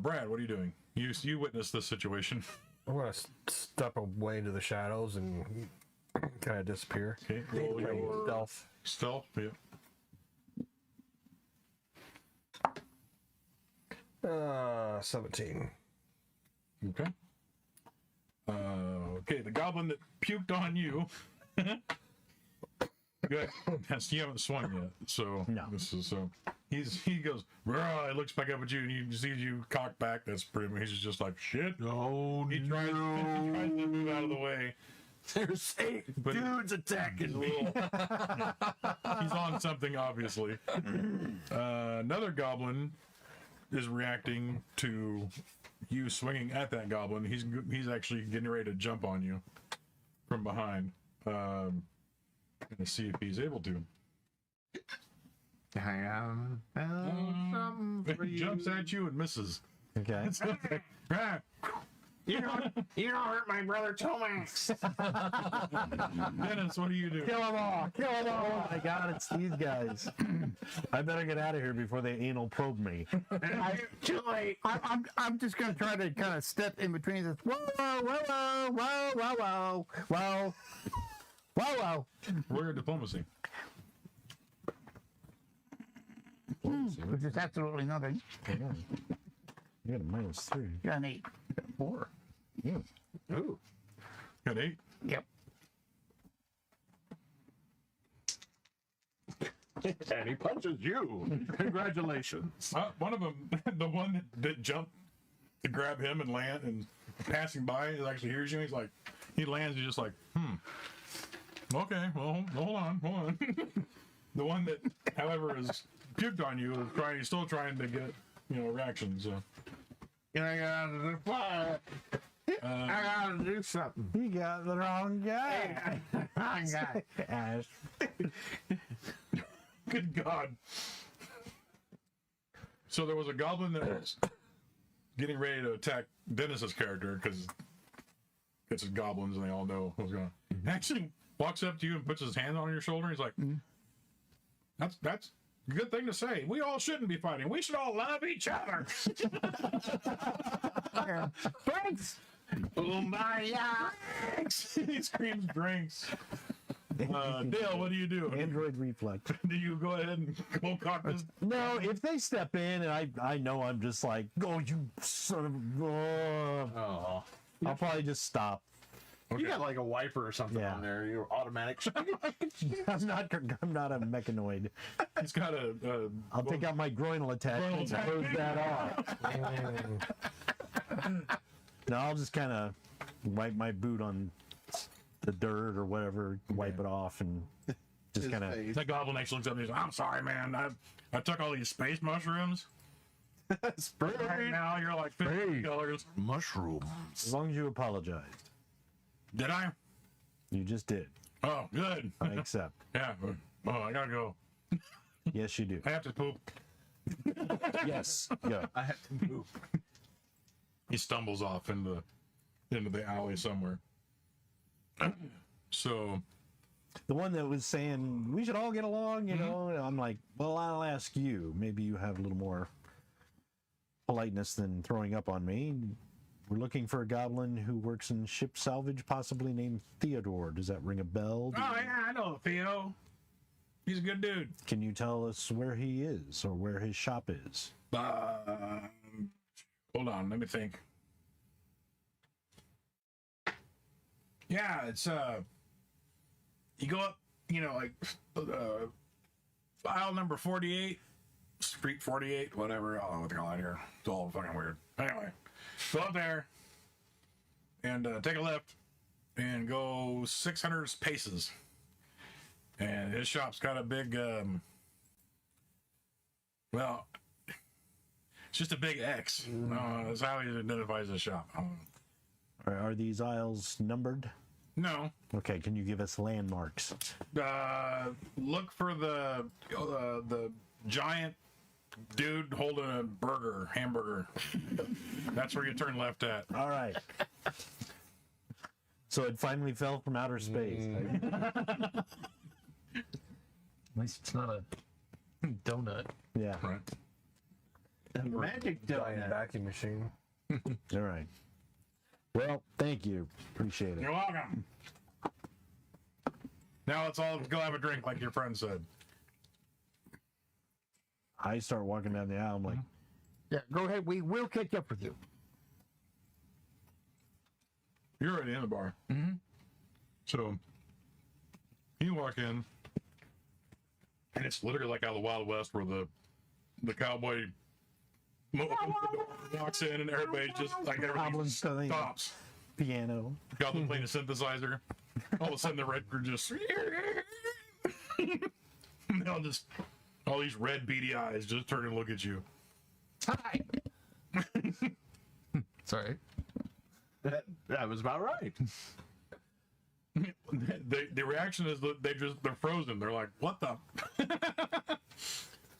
Brad, what are you doing? You witnessed this situation. I'm gonna step away into the shadows and kind of disappear. Okay. Roll your Stealth. stealth. Yeah. 17. Okay. Okay, the goblin that puked on you. Good. Yes, you haven't swung yet, so No. this is so he goes. "Bruh," he looks back up at you and he sees you cock back. That's pretty much. He's just like shit. Oh, He tries to move out of the way. there's 8 But- dudes attacking me. He's on something, obviously. Another goblin is reacting to you swinging at that goblin. He's actually getting ready to jump on you from behind. Gonna see if he's able to. I have something for He you. jumps at you and misses. Okay. Ah, You don't hurt my brother Tomax. Dennis, what do you do? Kill them all! Kill them all! Oh my god, it's these guys. I better get out of here before they anal probe me. Too late. I'm just going to try to kind of step in between this. Whoa, whoa, whoa, whoa, whoa, whoa, whoa, whoa, whoa, whoa. Roll your diplomacy. Which is absolutely nothing. You got a -3. Got an 8. 4. Yeah. Ooh. Got 8. Yep. And he punches you. Congratulations. One of them, the one that jumped to grab him and land and passing by, he actually hears you. He's like, he lands. He's just like, okay, well, hold on. The one that, however, is puked on you is trying. He's still trying to get, reaction. So I gotta fire. I gotta do something. You got the wrong guy. Wrong guy. Ash. good God. So there was a goblin that was getting ready to attack Dennis's character because it's goblins and they all know what's going on. Actually walks up to you and puts his hand on your shoulder. He's like, that's a good thing to say. We all shouldn't be fighting. We should all love each other. Thanks. Kumbaya. He screams drinks. Dale, what do you do? Android reflex. Do you go ahead and go cock this? No, if they step in and I know I'm just like, oh, you son of a... Oh. I'll probably just stop. You got like a wiper or something Yeah. on there. You're automatic. I'm not a mechanoid. He's got a I'll take out my groinal attachment and close that off. No, I'll just kind of wipe my boot on the dirt or whatever, wipe it off, and just kind of. that goblin actually looks up and he's like, I'm sorry, man. I took all these space mushrooms. Right now you're like $50. Mushroom. As long as you apologized. Did I? You just did. Oh, good. I accept. Yeah. Oh, I gotta go. Yes, you do. I have to poop. Yes, go. I have to move. He stumbles off into the alley somewhere. So the one that was saying we should all get along, you know. And I'm like, well, I'll ask you. Maybe you have a little more politeness than throwing up on me. We're looking for a goblin who works in ship salvage, possibly named Theodore. Does that ring a bell? Oh, yeah, I know Theo. He's a good dude. Can you tell us where he is or where his shop is? Hold on, let me think. Yeah, it's you go up, you know, like aisle number 48, street 48, whatever. I don't know what they call it here. It's all fucking weird. Anyway, go up there and take a left and go 600 paces. And his shop's got a big, well, it's just a big X. That's how he identifies his shop. Are these aisles numbered? No. Okay, can you give us landmarks? Look for the giant dude holding a hamburger. That's where you turn left at. All right. So it finally fell from outer space. At least it's not a donut. Yeah. Right. A magic giant vacuum machine. All right. Well, thank you. Appreciate it. You're welcome. Now let's all go have a drink, like your friend said. I start walking down the aisle. I'm like, Yeah, go ahead. We will catch up with you. You're already in the bar. Mm-hmm. So you walk in, and it's literally like out of the Wild West, where the cowboy walks in, and everybody just like everybody Goblins playing stops. piano. Goblin playing a synthesizer. All of a sudden, the record just they'll just all these red beady eyes just turn and look at you. Hi. Sorry. That was about right. The reaction is that they're frozen. They're like, what the?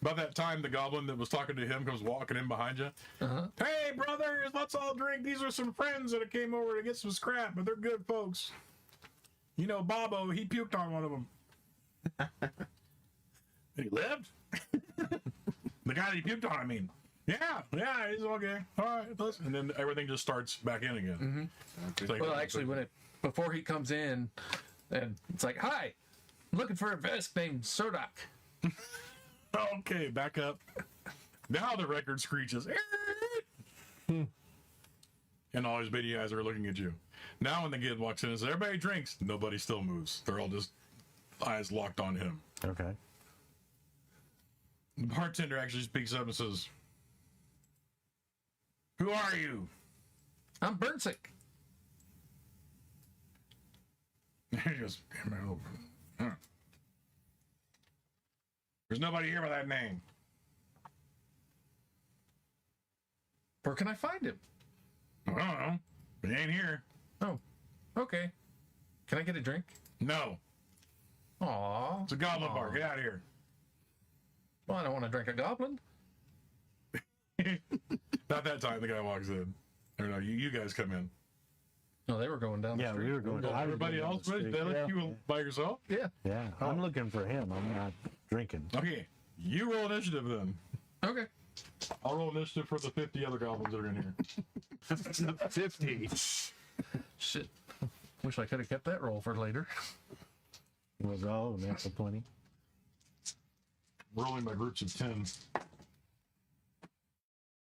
About that time, the goblin that was talking to him comes walking in behind you. Uh-huh. Hey, brothers, let's all drink. These are some friends that came over to get some scrap, but they're good folks. You know, Bobo, he puked on one of them. He lived? The guy that he puked on, I mean. Yeah, he's okay. All right, listen. And then everything just starts back in again. Mm-hmm. It's like- Well, actually, before he comes in, and it's like, hi, I'm looking for a vest named Sodok. Okay, back up. Now the record screeches. And all his beady eyes are looking at you. Now when the kid walks in and says, everybody drinks, nobody still moves. They're all just eyes locked on him. Okay. The bartender actually speaks up and says, who are you? I'm Burnsick. He goes, huh. There's nobody here by that name. Where can I find him? I don't know. But he ain't here. Oh, okay. Can I get a drink? No. Aw. It's a goblin bar. Get out of here. Well, I don't want to drink a goblin. About that time, the guy walks in. Or no, you guys come in. No, they were going down the Yeah, street. we were going. I was Everybody going down else, the they street. let you by yourself? Yeah. Yeah, I'm looking for him. I'm not drinking. Okay, you roll initiative then. Okay. I'll roll initiative for the 50 other goblins that are in here. 50. Shit. Wish I could have kept that roll for later. Was that's a 20. Rolling by groups of 10.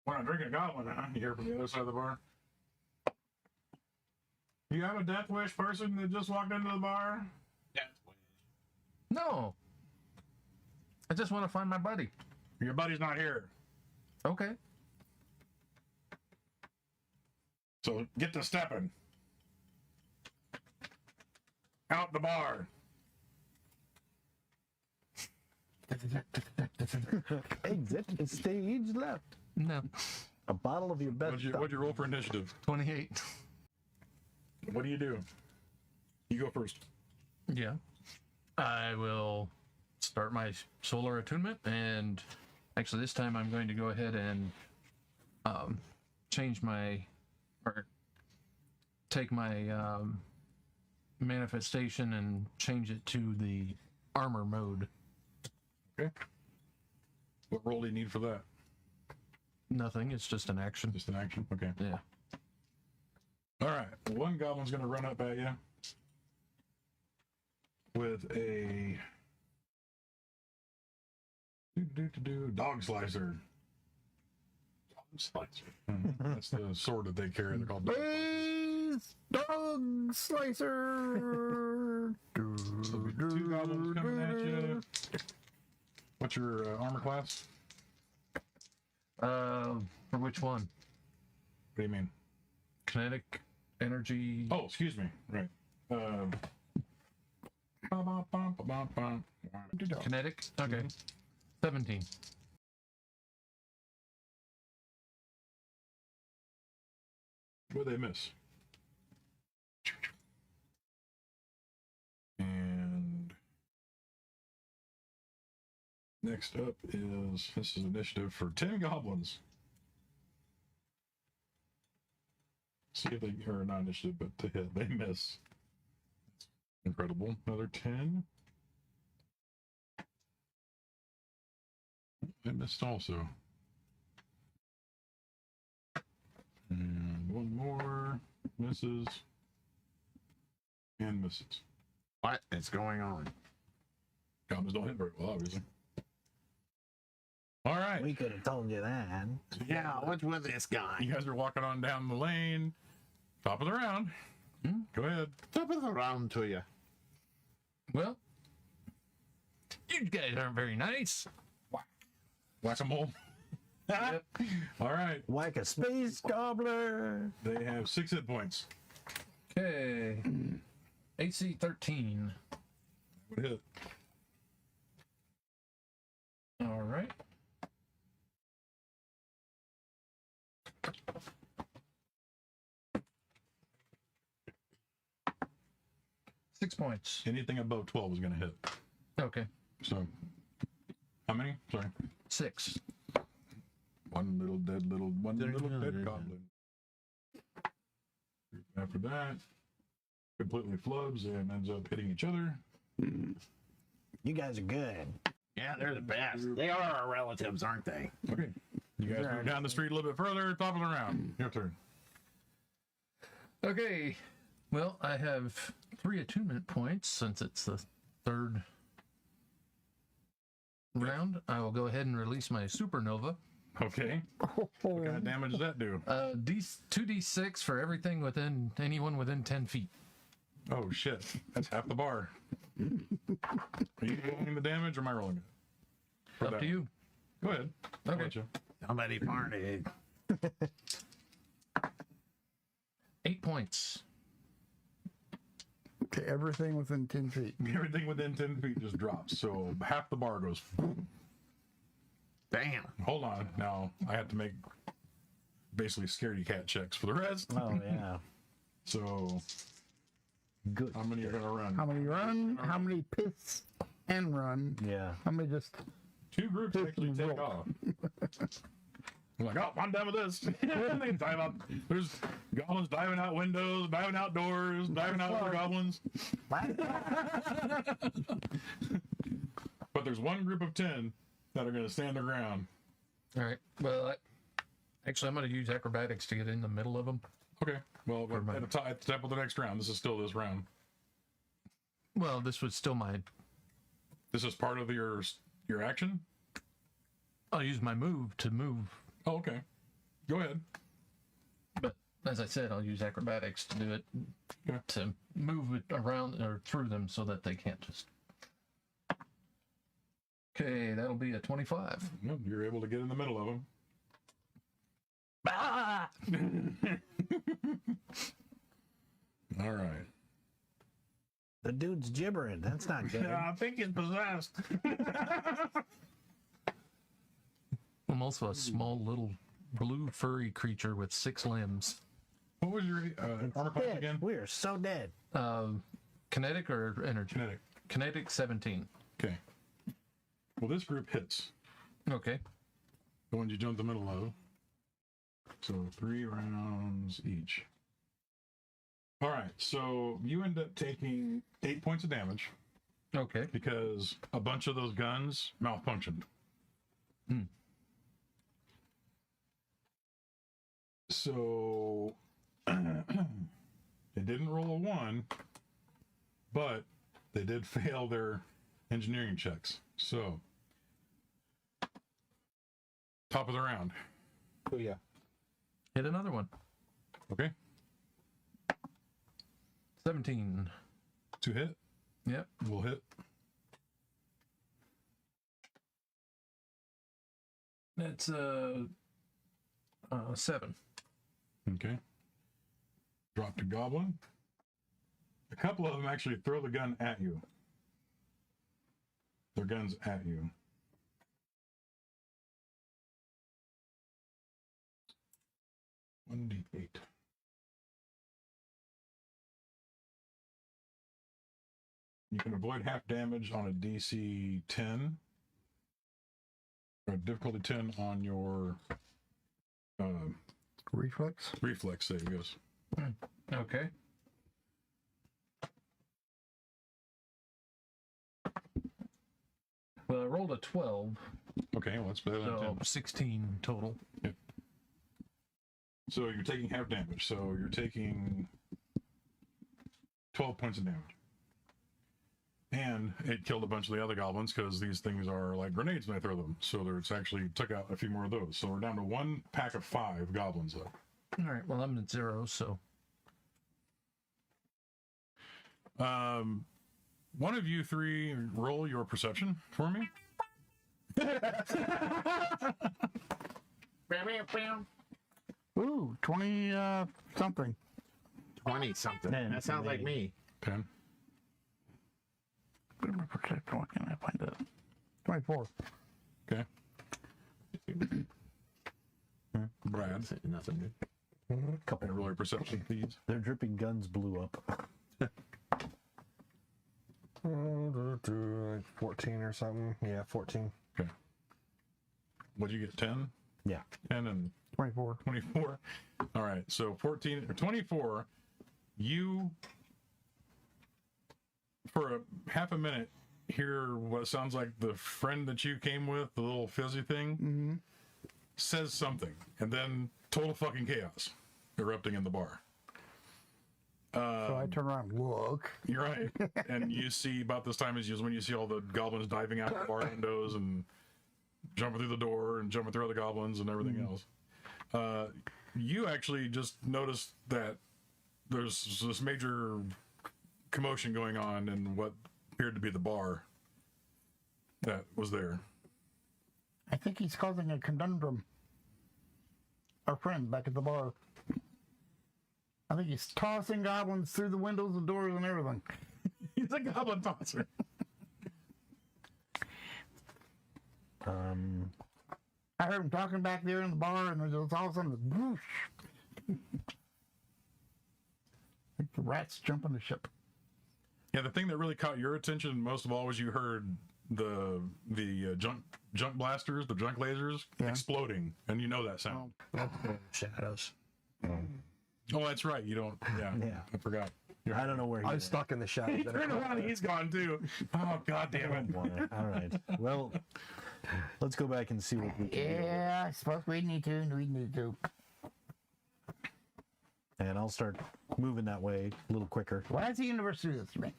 We're not drinking a goblin, huh? You hear from the other side of the bar? You have a Death Wish person that just walked into the bar? No. I just want to find my buddy. Your buddy's not here. Okay. So get to stepping. Out the bar. Exit the stage left. No. A bottle of your best stuff. What'd you roll for initiative? 28. What do you do? You go first. Yeah. I will start my solar attunement, and actually this time I'm going to go ahead and take my manifestation and change it to the armor mode. Okay. What roll do you need for that? Nothing. It's just an action. Just an action? Okay. Yeah. All right. One goblin's going to run up at you with a dog slicer. Dog slicer. That's the sword that they carry. They're called dog slicers. Base dog slicer. So we got two goblins coming at you. What's your armor class? For which one? What do you mean? Kinetic, energy. Oh, excuse me. Right. Kinetic? Okay. 17. Where'd they miss? And next up is, this is initiative for 10 goblins. See if they, or not initiative, but to hit, they miss. Incredible. Another 10. They missed also. And one more. Misses. And misses. What is going on? Goblins don't hit very well, obviously. All right. We could have told you that. Yeah, what's with this guy? You guys are walking on down the lane. Top of the round. Go ahead. Top of the round to you. Well, you guys aren't very nice. Whack-a-mole. Yep. All right. Like a space gobbler. They have 6 hit points. Okay. AC 13. Would hit. All right. Six points. Anything above 12 is going to hit. Okay. So, how many? Sorry. 6. One little dead goblin. After that, completely flubs and ends up hitting each other. You guys are good. Yeah, they're the best. They are our relatives, aren't they? Okay. You guys move down the street a little bit further, top of the round. Your turn. Okay. Well, I have 3 attunement points since it's the third round. I will go ahead and release my supernova. Okay. What kind of damage does that do? 2d6 for everything within anyone within 10 feet. Oh, shit. That's half the bar. Are you rolling the damage or am I rolling it? For Up that to you. one. Go ahead. I'll Okay. let you. Somebody farted. 8 points. Okay, everything within 10 feet. Everything within 10 feet just drops. So half the bar goes. Damn. Hold on. Now I have to make basically scaredy cat checks for the rest. Oh, yeah. So Good. how many are going to run? How many run? How many piss and run? Yeah. How many just... 2 groups actually take Roll. off. I'm like, oh, I'm done with this. They dive out. There's goblins diving out windows, diving outdoors, diving out other goblins. But there's one group of 10 that are going to stand their ground. All right. Well, actually, I'm going to use acrobatics to get in the middle of them. Okay. Well, we're mind. at the top of the next round. This is still this round. Well, this was still my... This is part of your action? I'll use my move to move. Oh, okay. Go ahead. But as I said, I'll use acrobatics to do it. Okay. To move it around or through them so that they can't just... Okay, that'll be a 25. Yep, you're able to get in the middle of them. Ah! All right. The dude's gibbering. That's not good. I think he's possessed. I'm also a small little blue furry creature with 6 limbs. What was your armor class Dead. again? We are so dead. Kinetic or energy? Kinetic. Kinetic 17. Okay. Well, this group hits. Okay. The ones you jump the middle of. So 3 rounds each. All right, so you end up taking 8 points of damage Okay. because a bunch of those guns malfunctioned. So they didn't roll a 1, but they did fail their engineering checks. So top of the round. Oh yeah. Hit another one. Okay, 17. 2 hit. Yep. Will hit. That's 7. Okay. Drop to Goblin. A couple of them actually throw the gun at you. Their guns at you. One D8. You can avoid half damage on a DC 10. Or difficulty 10 on your Reflex. reflex save, yes. Okay. Well, I rolled a 12, Okay, well, that's better than 10. so 16 total. So you're taking half damage. So you're taking 12 points of damage. And it killed a bunch of the other goblins because these things are like grenades when I throw them. So it's actually took out a few more of those. So we're down to 1 pack of 5 goblins left. All right. Well, I'm at 0, so One of you 3 roll your perception for me. Ooh, 20 something. 20 something. Man, That sounds like me. 10. Where can I find that? 24. Okay. Brad, Nothing good. Couple. roll your perception, please. Their dripping guns blew up. 14 or something. Yeah, 14. Okay. What'd you get? 10? Yeah. 10 and 24. 24. All right. So 14 or 24, you, for half a minute, hear what sounds like the friend that you came with, the little fizzy thing, says something, and then total fucking chaos erupting in the bar. So I turn around and look. You're right. And you see about this time is when you see all the goblins diving out the bar windows and jumping through the door and jumping through other goblins and everything else. You actually just noticed that there's this major commotion going on in what appeared to be the bar that was there. I think he's causing a conundrum. Our friend back at the bar. I think he's tossing goblins through the windows and doors and everything. He's a goblin tosser. I heard him talking back there in the bar, and there's all of a sudden, whoosh. Like the rats jumping the ship. Yeah, the thing that really caught your attention most of all was you heard the junk blasters, the junk lasers exploding, and you know that sound. Shadows. Oh, that's right. You don't. Yeah, Yeah. I forgot. I don't know where he I'm went. stuck in the shadows. He turned around and he's gone too. Oh, god damn it. Boy, all right. Well, let's go back and see what we can do. Yeah, I suppose we need to. And I'll start moving that way a little quicker. Why does the universe do this to me?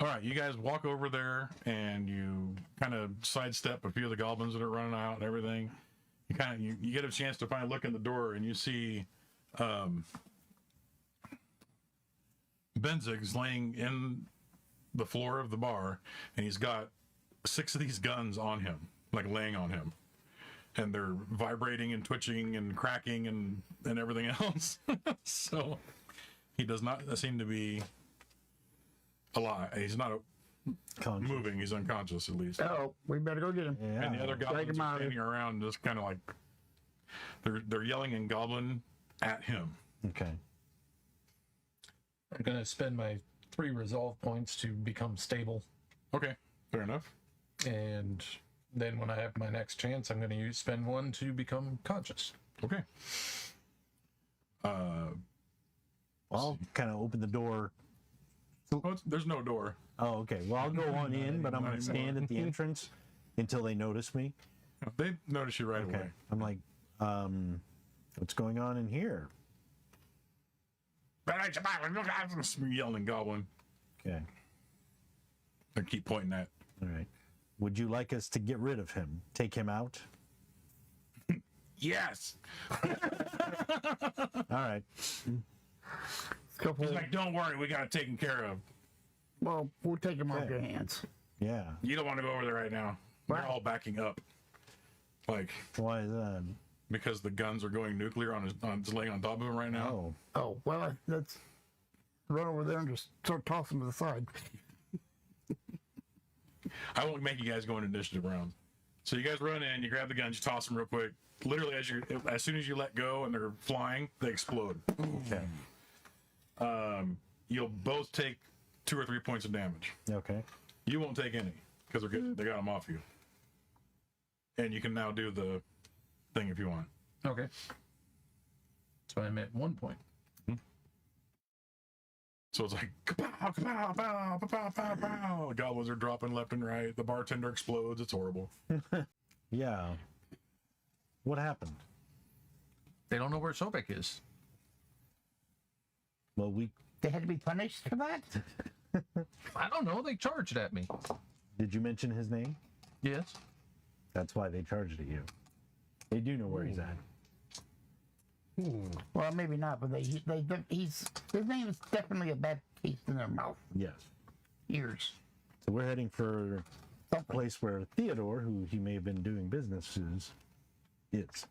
All right, you guys walk over there and you kind of sidestep a few of the goblins that are running out and everything. You kind of you get a chance to finally look in the door and you see Benzig's laying in the floor of the bar, and he's got 6 of these guns on him, like laying on him, and they're vibrating and twitching and cracking and everything else. So he does not seem to be alive. He's not Conscious. moving. He's unconscious at least. Oh, we better go get him. Yeah. And the other goblins him are out. standing around, just kind of like they're yelling in Goblin at him. Okay. I'm gonna spend my 3 resolve points to become stable, Okay, fair enough. and then when I have my next chance, I'm gonna spend 1 to become conscious. Okay. I'll kind of open the door. There's no door. Oh, okay. Well, I'll go on in, but I'm going to stand at the entrance until they notice me. They notice you right Okay. away. I'm like, what's going on in here? Yelling goblin. Okay. They keep pointing at. All right. Would you like us to get rid of him? Take him out? Yes. All right. He's like, don't worry, we got it taken care of. Well, we'll take him off Okay. your hands. Yeah. You don't want to go over there right now. They're all backing up. Like, Why is that? because the guns are going nuclear on it's laying on top of him right now. Oh. Oh, well, let's run over there and just start tossing to the side. I won't make you guys go into initiative round. So you guys run in, you grab the guns, you toss them real quick. Literally, as soon as you let go and they're flying, they explode. Okay. You'll both take 2 or 3 points of damage. Okay. You won't take any because they got them off you. And you can now do the thing if you want. Okay. So I'm at 1 point. So it's like, kapow, kapow, pow, pow, pow, pow. The goblins are dropping left and right. The bartender explodes. It's horrible. Yeah. What happened? They don't know where Sobek is. Well, They had to be punished for that? I don't know. They charged at me. did you mention his name? Yes. That's why they charged at you. They do know where he's at. Well, maybe not, but his name is definitely a bad taste in their mouth, Yes. ears. So we're heading for a Something. place where Theodore, who he may have been doing business is.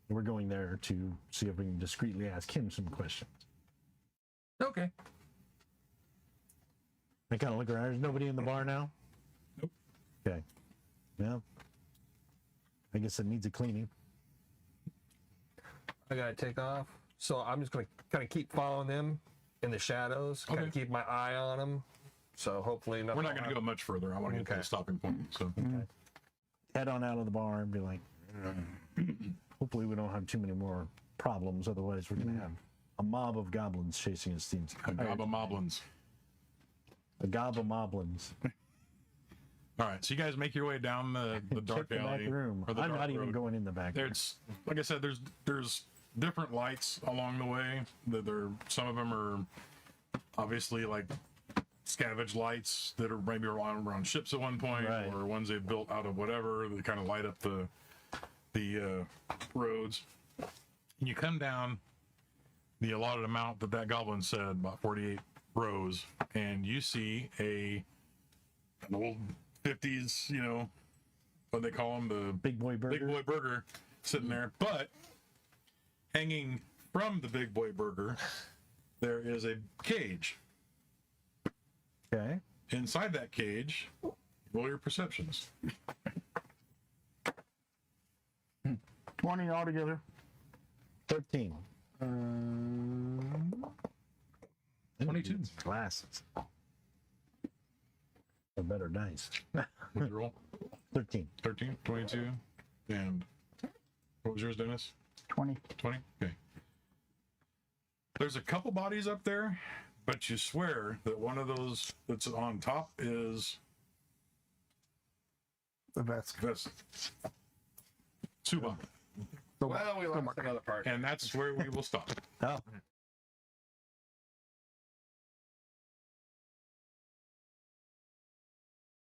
We're going there to see if we can discreetly ask him some questions. Okay. I kind of look around. There's nobody in the bar now? Nope. Okay. Well, I guess it needs a cleaning. I gotta take off. So I'm just gonna kind of keep following them in the shadows, kind of Okay. keep my eye on them. So hopefully nothing. We're not going to go much further. I want to get to the Okay. stopping point. So Head on out of the bar and be like, hopefully we don't have too many more problems. Otherwise, we're going to have a mob of goblins chasing us. Moblins. A gob of moblins. All right, so you guys make your way down the Check dark the alley. back room. or the I'm dark not even road. going in the back. There's, like I said, there's different lights along the way. Some of them are obviously like scavenge lights that are maybe around ships at one point, Right. or ones they've built out of whatever. They kind of light up the roads. And you come down the allotted amount that goblin said, about 48 rows, and you see an old 50s, what they call them, the Big boy burger. Big Boy Burger sitting there. But hanging from the Big Boy Burger, there is a cage. Okay. Inside that cage, roll your perceptions. 20 altogether. 13. 22. Glasses. A better dice. What'd you roll? 13. 13, 22, and what was yours, Dennis? 20. 20? Okay. There's a couple bodies up there, but you swear that one of those that's on top is The best. Suba. Well, we lost another part. And that's where we will stop. Oh,